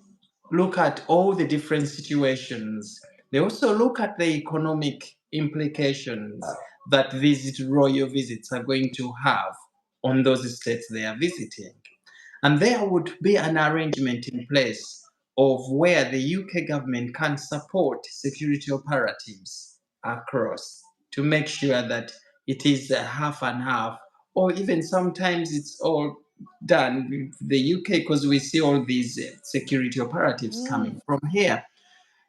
look at all the different situations. They also look at the economic implications that these royal visits are going to have on those states they are visiting. And there would be an arrangement in place of where the UK government can support security operatives across to make sure that it is half and half, or even sometimes it's all done with the UK because we see all these security operatives Mm, coming from here.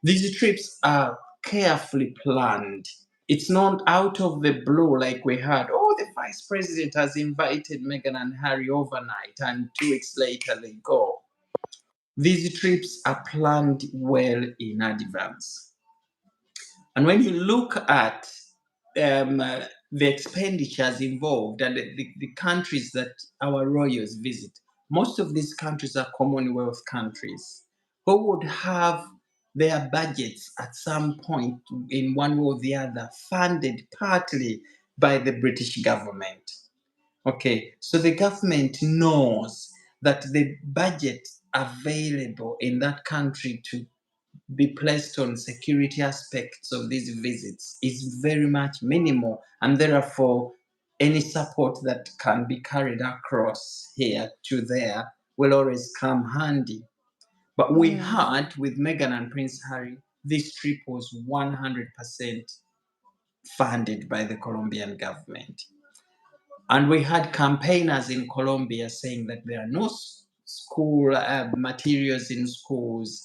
These trips are carefully planned. It's not out of the blue like we had. Oh, the vice president has invited Meghan and Harry overnight, and 2 weeks later they go. These trips are planned well in advance. And when you look at the expenditures involved and the countries that our royals visit, most of these countries are Commonwealth countries who would have their budgets at some point in one way or the other funded partly by the British government. Okay, so the government knows that the budget available in that country to be placed on security aspects of these visits is very much minimal, and therefore any support that can be carried across here to there will always come handy. But we Mm. had with Meghan and Prince Harry, this trip was 100% funded by the Colombian government. And we had campaigners in Colombia saying that there are no school materials in schools,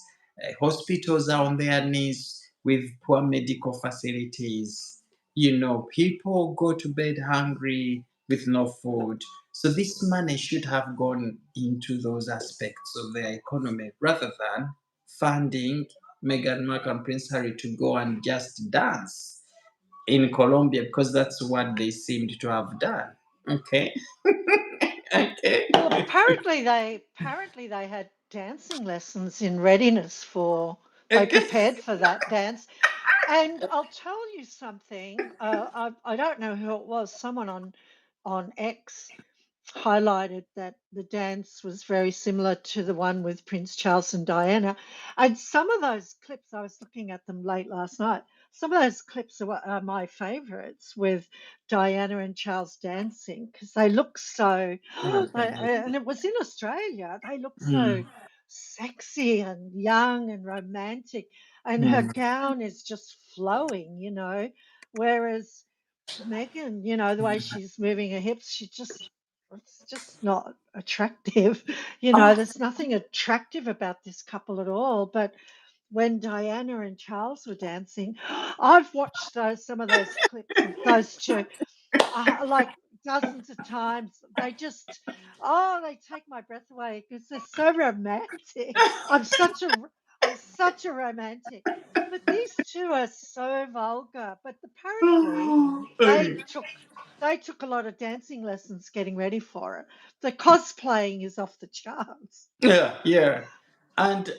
hospitals are on their knees with poor medical facilities. You know, people go to bed hungry with no food. So this money should have gone into those aspects of their economy rather than funding Meghan Markle and Prince Harry to go and just dance in Colombia because that's what they seemed to have done. Okay. Okay. Well, apparently they had dancing lessons in readiness for. They Okay. prepared for that dance. And I'll tell you something. I don't know who it was. Someone on X highlighted that the dance was very similar to the one with Prince Charles and Diana. And some of those clips, I was looking at them late last night. Some of those clips are my favorites with Diana and Charles dancing because they look so, and it was in Australia, they look so Mm, sexy and young and romantic. And her mm, gown is just flowing, whereas Megan, the way she's moving her hips, it's just not attractive. oh, There's nothing attractive about this couple at all. But when Diana and Charles were dancing, I've watched some of those clips of those two like dozens of times. They take my breath away because they're so romantic. I'm such a romantic. But these two are so vulgar. But apparently they okay. took they took a lot of dancing lessons getting ready for it. The cosplaying is off the charts. Yeah, yeah. And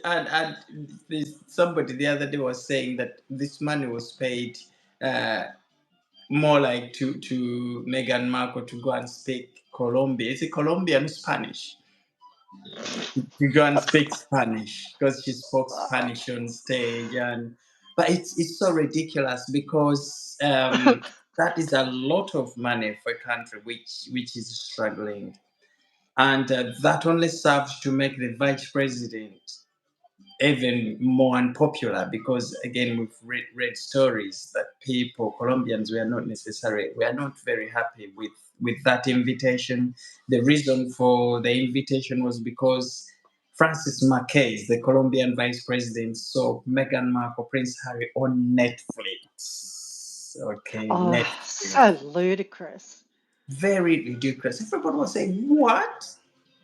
somebody the other day was saying that this money was paid uh, more like to Meghan Markle to go and speak Colombian. Is it Colombian Spanish? To go and speak Spanish because she spoke Spanish on stage, and but it's so ridiculous because that is a lot of money for a country which is struggling, and that only serves to make the vice president even more unpopular because again we've read stories that people Colombians were not very happy with that invitation. The reason for the invitation was because Francis Marquez, the Colombian vice president, saw Meghan Markle, Prince Harry on Netflix. Okay, Oh, Netflix. so ludicrous. Very ridiculous. Everybody was saying, "What?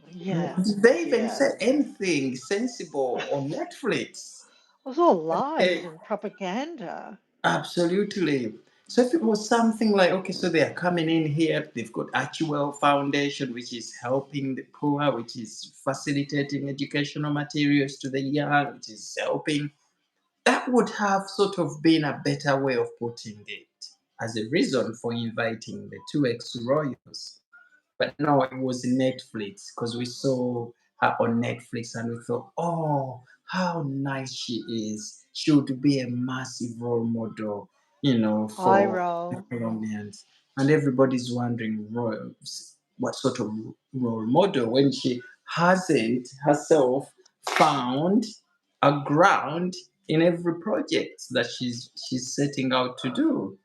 Yeah, Did they even yeah. say anything sensible on Netflix?" It was all lies Okay, and propaganda. absolutely. So if it was something like, okay, so they are coming in here, they've got Actual Foundation, which is helping the poor, which is facilitating educational materials to the young, which is helping, that would have sort of been a better way of putting it as a reason for inviting the two ex-royals. But no, it was Netflix because we saw her on Netflix and we thought, oh, how nice she is. She would be a massive role model, Eye for the roll. Colombians. And everybody's wondering, what sort of role model when she hasn't herself found a ground in every project that she's setting out to do.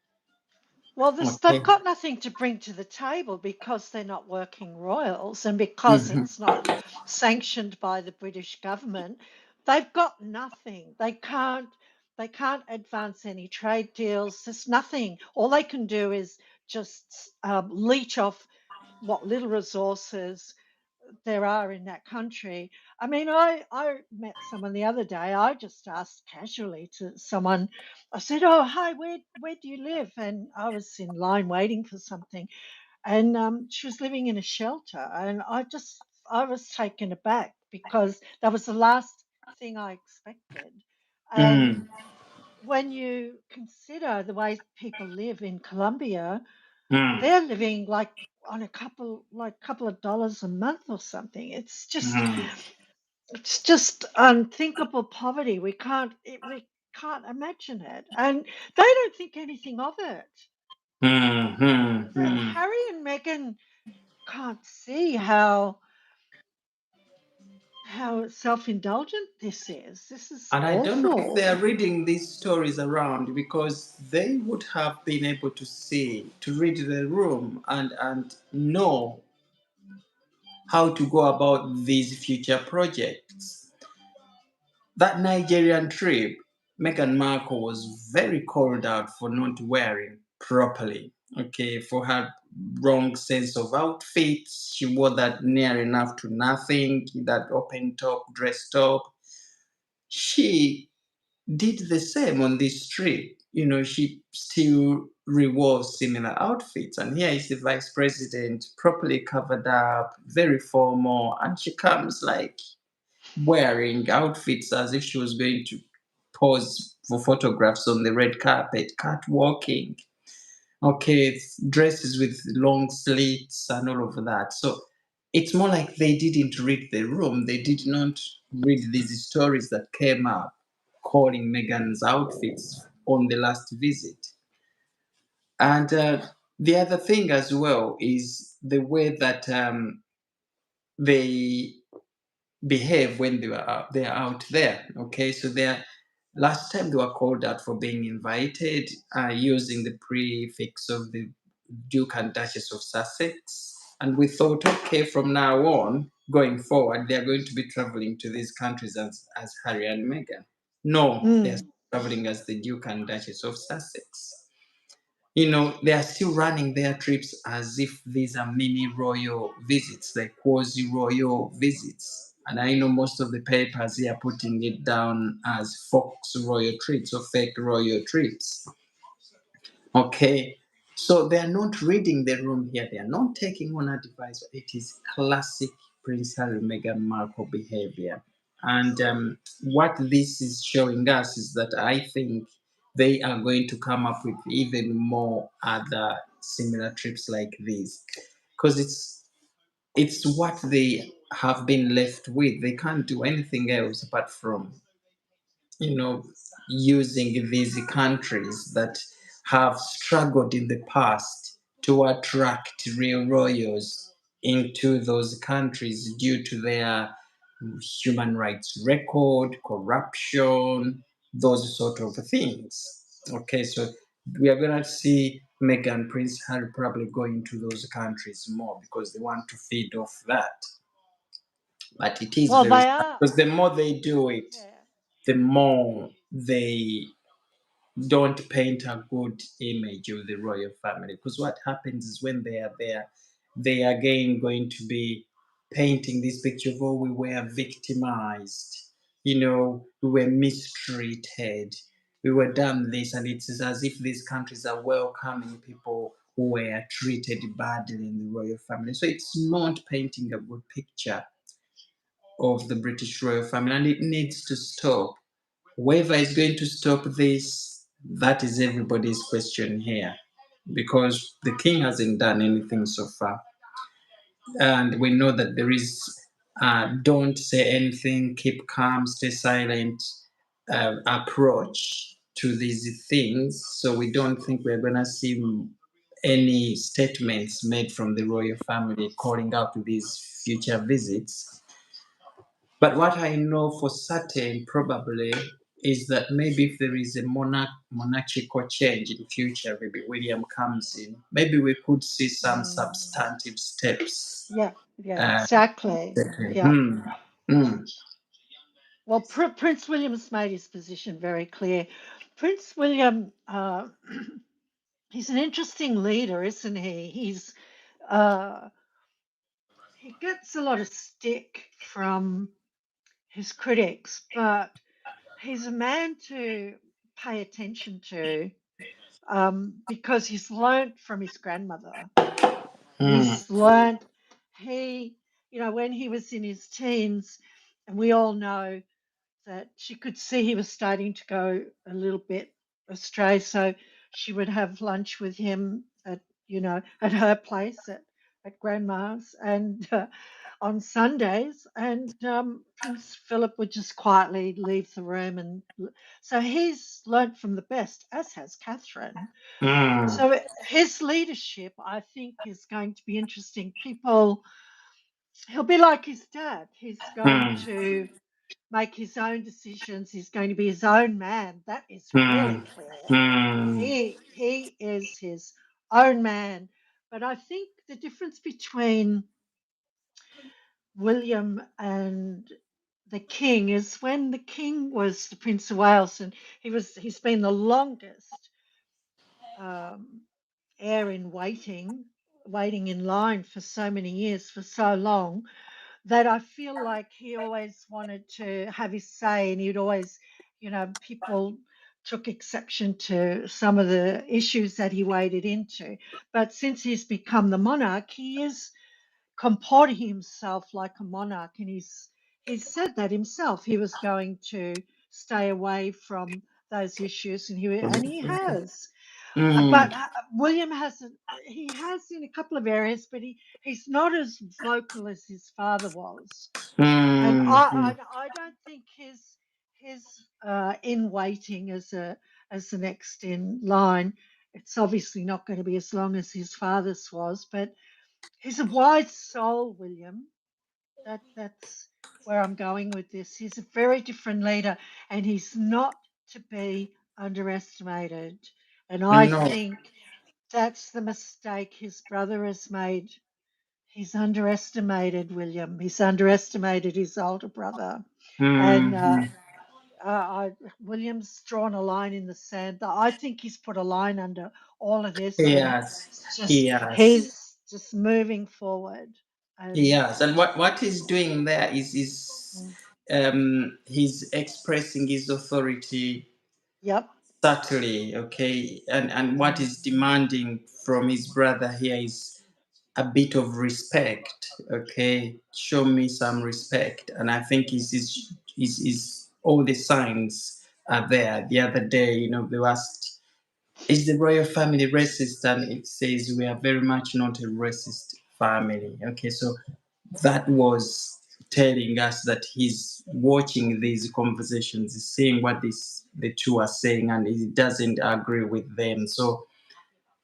Well, they've Okay. got nothing to bring to the table because they're not working royals and because Mhm. it's not sanctioned by the British government. They've got nothing. They can't advance any trade deals. There's nothing. All they can do is just leech off what little resources there are in that country. I mean, I met someone the other day. I just asked casually to someone. I said, "Oh, hi, where do you live?" And I was in line waiting for something, and she was living in a shelter, and I was taken aback because that was the last thing I expected. And Mm, when you consider the way people live in Colombia, mm, they're living like on a couple of dollars a month or something. It's just mm. It's just unthinkable poverty. We can't imagine it, and they don't think anything of it. Harry and Meghan can't see how self-indulgent this is. This is And I don't know if awful. they are reading these stories around because they would have been able to see, to read the room and know how to go about these future projects. That Nigerian trip, Meghan Markle was very called out for not wearing properly. Okay, for her wrong sense of outfits. She wore that near enough to nothing, that open top, dress top. She did the same on this trip. She still rewore similar outfits. And here is the vice president, properly covered up, very formal, and she comes like wearing outfits as if she was going to pose for photographs on the red carpet, catwalking. Okay, dresses with long slits and all of that. So it's more like they didn't read the room. They did not read these stories that came up calling Meghan's outfits on the last visit. And the other thing as well is the way that they behave when they are out there. Okay, so last time they were called out for being invited using the prefix of the Duke and Duchess of Sussex. And we thought, okay, from now on, going forward, they're going to be traveling to these countries as Harry and Meghan. No, they're Mm. traveling as the Duke and Duchess of Sussex. They are still running their trips as if these are mini royal visits, like quasi royal visits. And I know most of the papers here are putting it down as Fox royal trips or fake royal trips. Okay. So they are not reading the room here. They are not taking on advice. It is classic Prince Harry Meghan Markle behavior. And what this is showing us is that I think they are going to come up with even more other similar trips like this. Because it's what they have been left with. They can't do anything else apart from you know, using these countries that have struggled in the past to attract real royals into those countries due to their human rights record, corruption, those sort of things. Okay, so we are going to see Meghan Prince Harry probably going to those countries more because they want to feed off that. But it is Well, very they sad are. because the more they do it, Yeah. the more they don't paint a good image of the royal family. Because what happens is when they are there, they are again going to be painting this picture of, oh, we were victimized, we were mistreated, we were done this, and it's as if these countries are welcoming people who were treated badly in the royal family. So it's not painting a good picture of the British royal family, and it needs to stop. Whoever is going to stop this, that is everybody's question here, because the king hasn't done anything so far, and we know that there is don't say anything, keep calm, stay silent approach to these things. So we don't think we're going to see any statements made from the royal family calling out to these future visits. But what I know for certain, probably, is that maybe if there is a monarchical change in future, maybe William comes in, maybe we could see some Mm. substantive steps. Yeah. Yeah. Uh, Exactly. taken. Yeah. Hmm. Well, Prince William's made his position very clear. Prince William, he's an interesting leader, isn't he? Uh, he gets a lot of stick from his critics, but he's a man to pay attention to because he's learnt from his grandmother. Hmm. He's learnt, he, when he was in his teens, and we all know that she could see he was starting to go a little bit astray. So she would have lunch with him at her place at at grandma's and on Sundays, and Prince Philip would just quietly leave the room, and so he's learnt from the best, as has Catherine. Mm, So his leadership, I think, is going to be interesting. People, he'll be like his dad. He's going mm, to make his own decisions. He's going to be his own man. That is really mm, clear. mm, He is his own man. But I think the difference between William and the king is when the king was the Prince of Wales, and he's been the longest um, heir in waiting in line for so many years, for so long, that I feel like he always wanted to have his say, and he'd always, people took exception to some of the issues that he waded into. But since he's become the monarch, he is comporting himself like a monarch, and he's said that himself. He was going to stay away from those issues, and he has. mm, But William hasn't. He has in a couple of areas, but he's not as vocal as his father was. And mm, I don't think his in waiting as the next in line. It's obviously not going to be as long as his father's was, but he's a wise soul, William. That's where I'm going with this. He's a very different leader, and he's not to be underestimated. And I no. think that's the mistake his brother has made. He's underestimated William. He's underestimated his older brother, and Mm, William's drawn a line in the sand. I think he's put a line under all of this, and yes, it's just yes, he's just moving forward. And yes. And what he's doing there is mm, he's expressing his authority yep, subtly, okay, and what mm, is demanding from his brother here is a bit of respect, okay. Show me some respect, and I think is all the signs are there. The other day, they asked, is the royal family racist? And it says we are very much not a racist family, okay. So that was telling us that he's watching these conversations, seeing what the two are saying, and he doesn't agree with them. So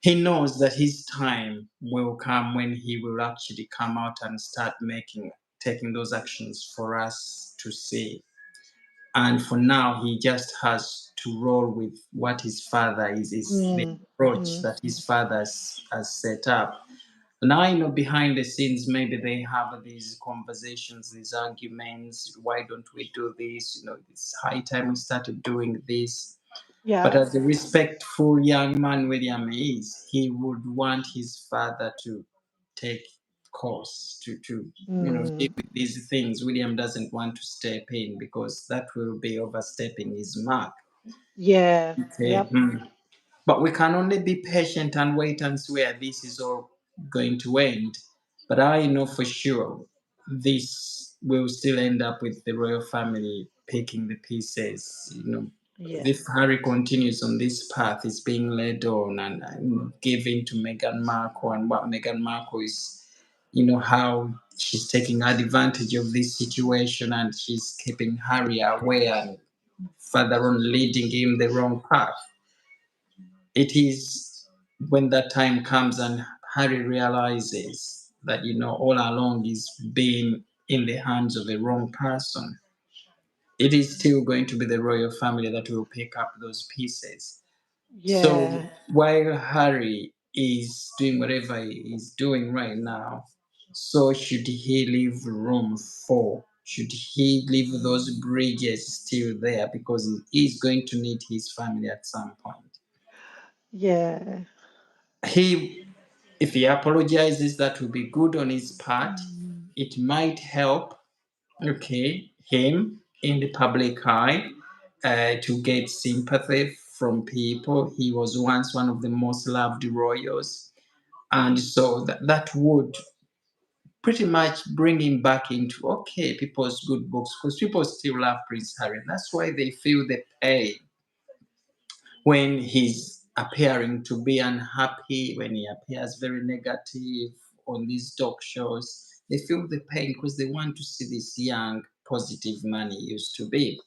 he knows that his time will come when he will actually come out and start taking those actions for us to see. And for now, he just has to roll with what his father is the mm, approach mm, that his father has set up. Now, behind the scenes, maybe they have these conversations, these arguments. Why don't we do this? It's high time we started doing this. But yeah, as a respectful young man William is, he would want his father to take course to deal mm, with these things. William doesn't want to step in because that will be overstepping his mark. yeah, Okay. yep, But we can only be patient and wait and see where this is all going to end. But I know for sure this will still end up with the royal family picking the pieces. yeah, If Harry continues on this path, is being led on and giving to Meghan Markle, and what Meghan Markle is, how she's taking advantage of this situation and she's keeping Harry away and further on leading him the wrong path. It is when that time comes and Harry realizes that, all along he's been in the hands of the wrong person. It is still going to be the royal family that will pick up those pieces. So yeah, while Harry is doing whatever he is doing right now, so should he leave room for? Should he leave those mm, bridges still there? Because he is going to need his family at some point. yeah, He, if he apologizes, that will be good on his part. mm, It might help, okay, him in the public eye, to get sympathy from people. He was once one of the most loved royals, and so that would pretty much bring him back into, okay, people's good books, because people still love Prince Harry. That's why they feel the pain when he's appearing to be unhappy, when he appears very negative, on these talk shows, they feel the pain because they want to see this young, positive man he used to be.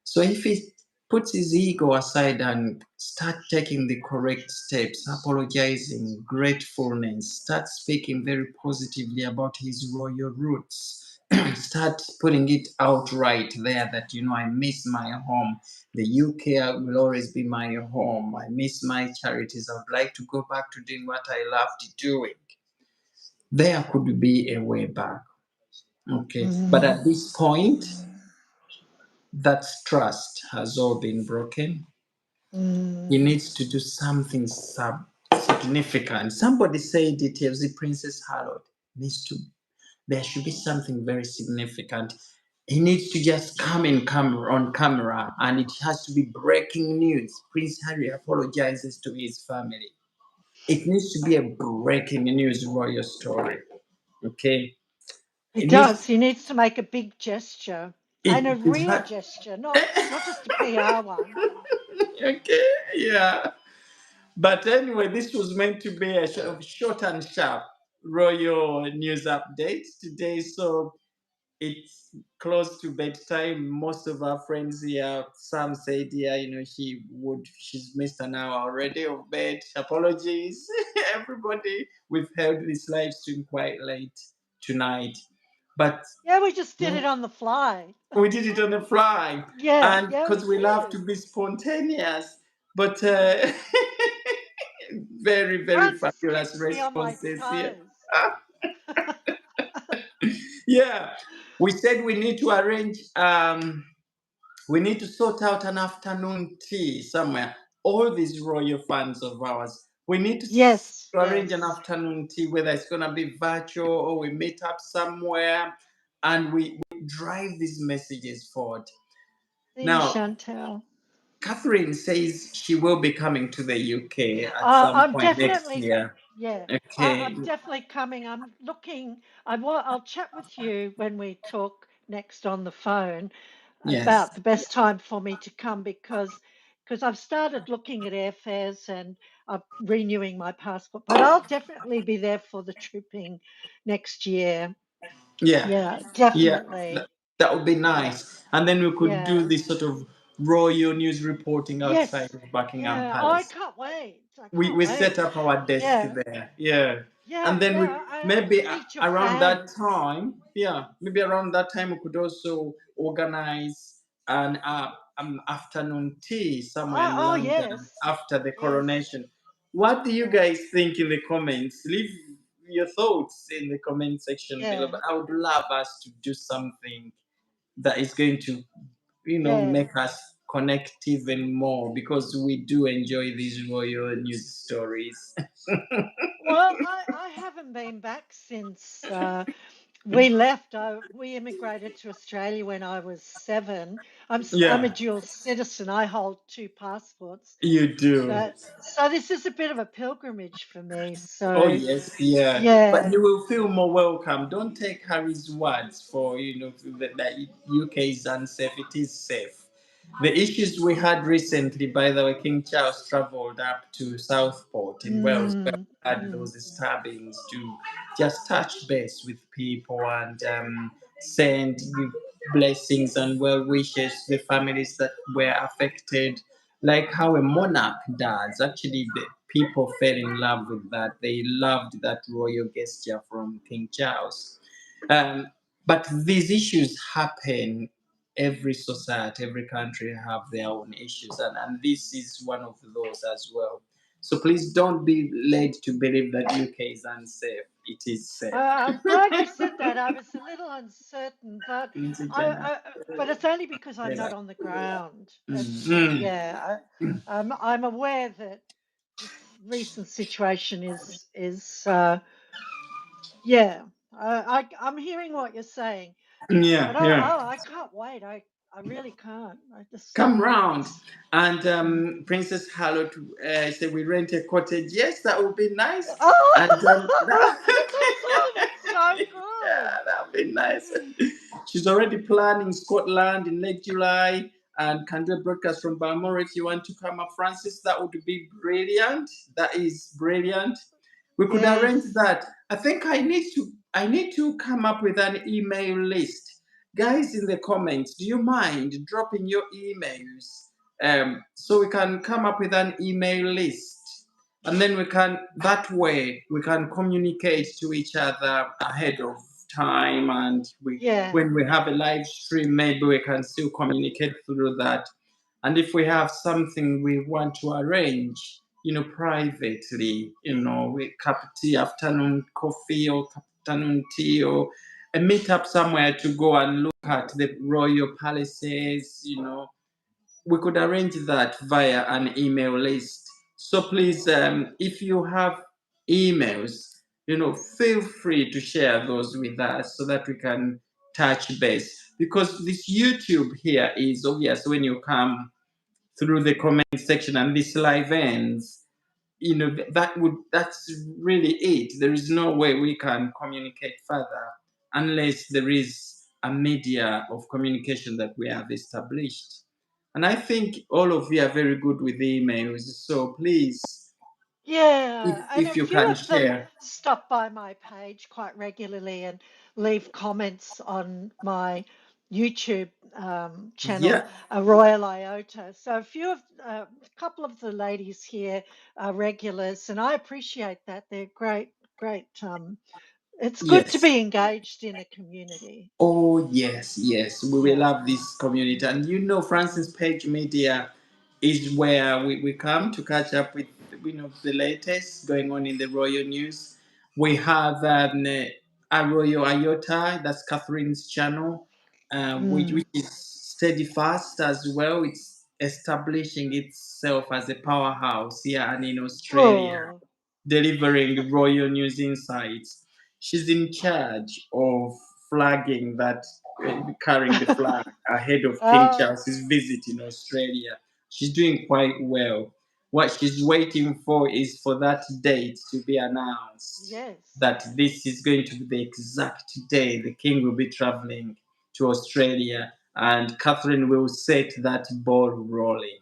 So if he puts his ego aside and start taking the correct steps, apologizing, gratefulness, start speaking very positively about his royal roots, start putting it outright there that, I miss my home. The UK will always be my home. I miss my charities. I would like to go back to doing what I loved doing. There could be a way back. Okay. But Mm, at this point, that trust has all been broken. He mm. needs to do something significant. Somebody said it, the Princess Harriet needs to, there should be something very significant. He needs to just come in camera on camera, and it has to be breaking news. Prince Harry apologizes to his family. It needs to be a breaking news royal story. Okay. He It needs does. He needs to make a big gesture and a it real ha- gesture, not just a PR one. okay, yeah. But anyway, this was meant to be a short and sharp royal news update today. So it's close to bedtime. Most of our friends here, Sam said, yeah, she's missed an hour already of bed. Apologies, everybody. We've held this live stream quite late tonight. But Yeah, we just did it on the fly. we did it on the fly, Yeah, and yeah, we because we love to did. be spontaneous, but very, very Francis fabulous keeps me on my responses here. toes. Yeah, we said we need to arrange. We need to sort out an afternoon tea somewhere. All these royal fans of ours, we need to Yes, arrange an yes. afternoon tea, whether it's gonna be virtual or we meet up somewhere, and we drive these messages forward. See, Now, Chantel. Catherine says she will be coming to the UK at some I'm point next definitely, year. yeah, Okay. I'm definitely coming. I'm looking. I'll chat with you when we talk next on the phone Yes. about the best time for me to come because I've started looking at airfares and I'm renewing my passport. But I'll definitely be there for the tripping next year. Yeah. Yeah, Yeah. That, definitely. that would be Yeah, nice. And then we could do yeah. this sort of royal news reporting outside Yes. of Buckingham Yeah. Oh, I Palace. can't wait. I we can't we set wait. up our desk Yeah. there, yeah, Yeah. and then we Yeah. I maybe can meet your around that fans. time, yeah, maybe around that time we could also organize an afternoon tea somewhere in Oh, London yes. after the Yes. coronation. What do you Yeah. guys think in the comments? Leave your thoughts in the comment section below, Yeah. but I would love us to do something that is going to Yeah. make us connect even more, because we do enjoy these royal news stories. Well, I haven't been back since we left. We immigrated to Australia when I was 7. I'm a Yeah, dual citizen. I hold 2 passports. you do. But so this is a bit of a pilgrimage for me. Oh So yes, yeah. But yeah. you will feel more welcome. Don't take Harry's words for that UK is unsafe. It is safe. The issues we had recently, by the way, King Charles travelled up to Southport in Wales, where Mm, we had mm. those stabbings, to just touch base with people and send blessings and well wishes to the families that were affected, like how a monarch does. Actually, the people fell in love with that. They loved that royal gesture from King Charles. Um, but these issues happen. Every society, every country have their own issues, and this is one of those as well. So please don't be led to believe that UK is unsafe. It is safe. I'm glad you said that. I was a little uncertain, but Mm, but it's only because I'm not on the ground. It's mm, yeah. I'm aware that this recent situation is yeah. I'm hearing what you're saying, yeah, but yeah. I can't wait. I really can't. I just Come round. And mm. Princess Harriet said we rent a cottage. Yes, that would be nice. And Oh, that sounds so yeah, good. that would be nice. She's already planning Scotland in late July and can do a broadcast from Balmoral if you want to come up, Francis. That would be brilliant. That is brilliant. We could arrange Yes. that. I need to come up with an email list. Guys in the comments, do you mind dropping your emails? So we can come up with an email list. And then we can that way we can communicate to each other ahead of time, and we Yeah. when we have a live stream, maybe we can still communicate through that. And if we have something we want to arrange, privately, with cup of tea, afternoon coffee or afternoon tea, or a meetup somewhere to go and look at the royal palaces, we could arrange that via an email list. So please, if you have emails, feel free to share those with us so that we can touch base. Because this YouTube here is obvious when you come through the comment section and this live ends, that's really it. There is no way we can communicate further unless there is a media of communication that we have established. And I think all of you are very good with emails, so please, if Yeah, and a if you few can of them share. stop by my page quite regularly and leave comments on my YouTube channel, Yeah. a Royal Iota. So a couple of the ladies here are regulars, and I appreciate that. They're great, great. It's good to Yes. be engaged in a community. Oh, yes, yes. We will Yeah. love this community. And Francis Page Media is where we come to catch up with the latest going on in the royal news. We have a Royal Iota, that's Catherine's channel, which Mm. is steadfast as well. It's establishing itself as a powerhouse here and in Australia, Oh, delivering royal news insights. She's in charge of flagging that, carrying the flag ahead of King oh, Charles's visit in Australia. She's doing quite well. What she's waiting for is for that date to be announced, yes. that this is going to be the exact day the King will be traveling to Australia, and Catherine will set that ball rolling.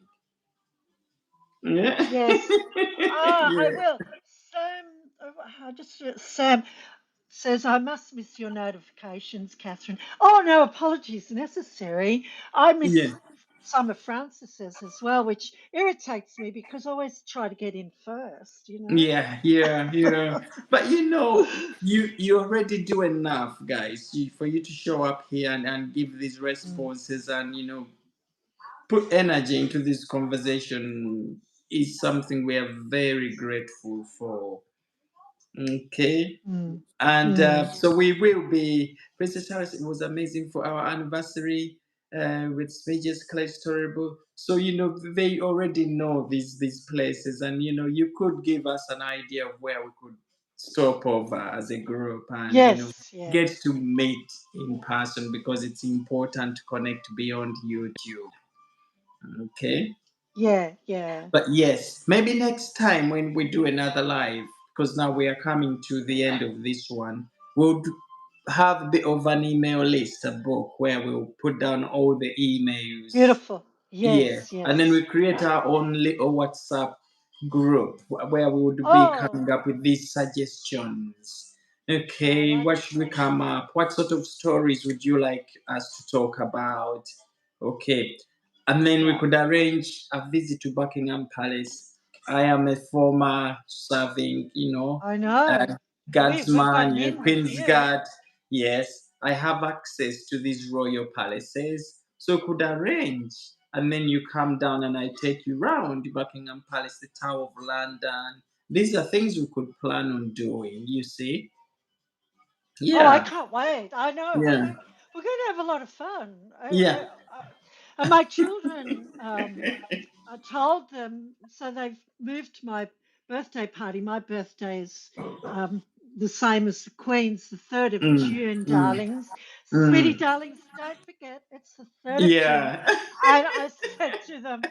Yeah. Yes. I Yeah. will. Sam, Sam says, I must miss your notifications, Catherine. Oh, no apologies necessary. I Yeah. miss some of Frances's as well, which irritates me because I always try to get in first, you know? Yeah, yeah, yeah. But you already do enough, guys, for you to show up here and give these Mm, responses, and put energy into this conversation is something we are very grateful for. Okay. mm, And mm. so we will be, Princess Charles. It was amazing for our anniversary with Spages Clay Storybook. So they already know these places, and you could give us an idea of where we could stop over as a group, and Yes, get yes. to meet in person, because it's important to connect beyond YouTube. Okay. Yeah, yeah. But yes, maybe next time when we do another live, because now we are coming to the end of this one, we'll have a bit of an email list, a book where we'll put down all the emails. Beautiful. Yeah, Yes, and then we yes. create our own little WhatsApp group where we would be Oh, coming up with these suggestions. I Okay, like what the should we come suggestion. up? What sort of stories would you like us to talk about? Okay, and then we Yeah, could arrange a visit to Buckingham Palace. I am a former serving, I know. We've got guardsman, an in with Queen's you. Guard. Yes, I have access to these royal palaces, so could arrange. And then you come down and I take you round Buckingham Palace, the Tower of London. These are things we could plan on doing, you see? Oh, I Yeah, can't wait. I know. yeah, We're going to have a lot of fun. yeah. And my children, I told them, so they've moved to my birthday party. My birthday is um, the same as the Queen's, the 3rd of Mm, June, mm, darlings. Sweetie mm. darlings, don't forget, it's the 3rd of June. Yeah. And I said to them,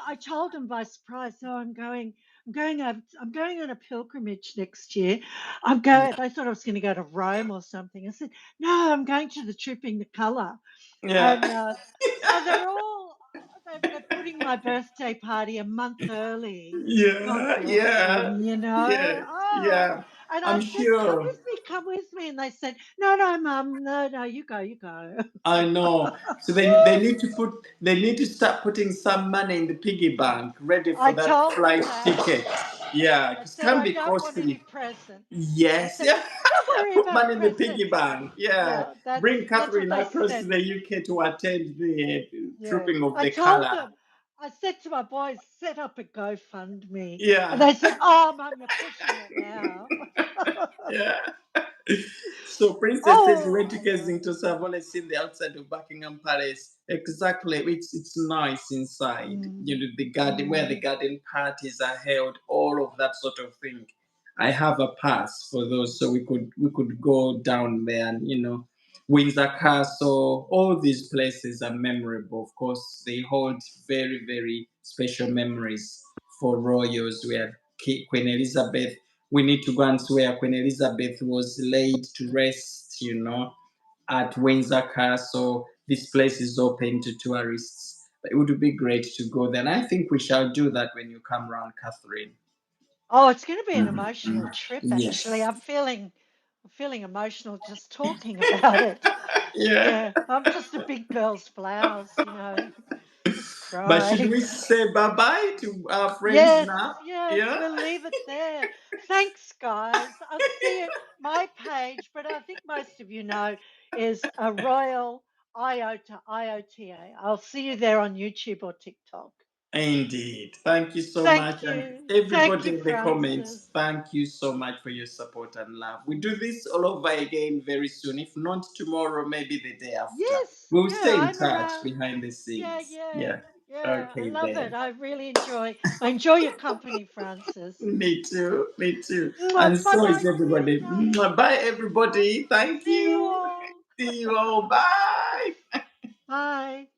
I told them by surprise, oh, I'm going on a pilgrimage next year. They thought I was going to go to Rome or something. I said, no, I'm going to the Tripping the Colour. Yeah. And so they're all they're putting my birthday party a month early. God Yeah, bless yeah, them, you yeah, know. Oh, yeah. and I I'm said, sure. come with me. And they said, no, no, mum, no, no, you go, you go. I know. So they need to start putting some money in the piggy bank, ready for I that told them flight that. ticket. Yeah, I because it said, can I be don't want any costly. presents. I Yes, said, yeah. don't worry Put about money in the piggy presents. bank. Yeah. Yeah, Bring that's what Catherine they across to said. the UK to attend the Yeah, trooping of I the told colour. them. I said to my boys, set up a GoFundMe, and Yeah. they said, "Oh, mum, you're pushing it now." Yeah. So Princess says you Oh, went to I know. Kensington, so I've only seen the outside of Buckingham Palace. Exactly. It's nice inside. Mm, The garden where the mm. garden parties are held, all of that sort of thing. I have a pass for those, so we could go down there and Windsor Castle, all these places are memorable. Of course, they hold very, very special memories for royals where Queen Elizabeth, we need to go and swear Queen Elizabeth was laid to rest, at Windsor Castle. This place is open to tourists. It would be great to go there. And I think we shall do that when you come around, Catherine. Oh, it's going to be an Mhm. emotional trip. Actually, Yes. I'm feeling emotional just talking about it. Yeah. Yeah, I'm just a big girl's flowers, you know, just But should crying. we say bye bye to our friends Yes, now? yes, Yeah. we'll leave it there. Thanks, guys. I'll see you. My page, but I think most of you know, is a Royal IOTA. I'll see you there on YouTube or TikTok. Indeed. Thank you so much. Thank And you. Thank everybody you, in the Francis. comments, thank you so much for your support and love. We do this all over again very soon. If not tomorrow, maybe the day after. Yes, We'll yeah, stay in I'm touch around. behind the Yeah, scenes. yeah, Yeah. yeah. I Okay, love it. then. I enjoy your company, Francis. Me too. Me too. Bye And so is bye. See you everybody. guys. Bye, everybody. Thank See you you. all. See you all. Bye. Bye.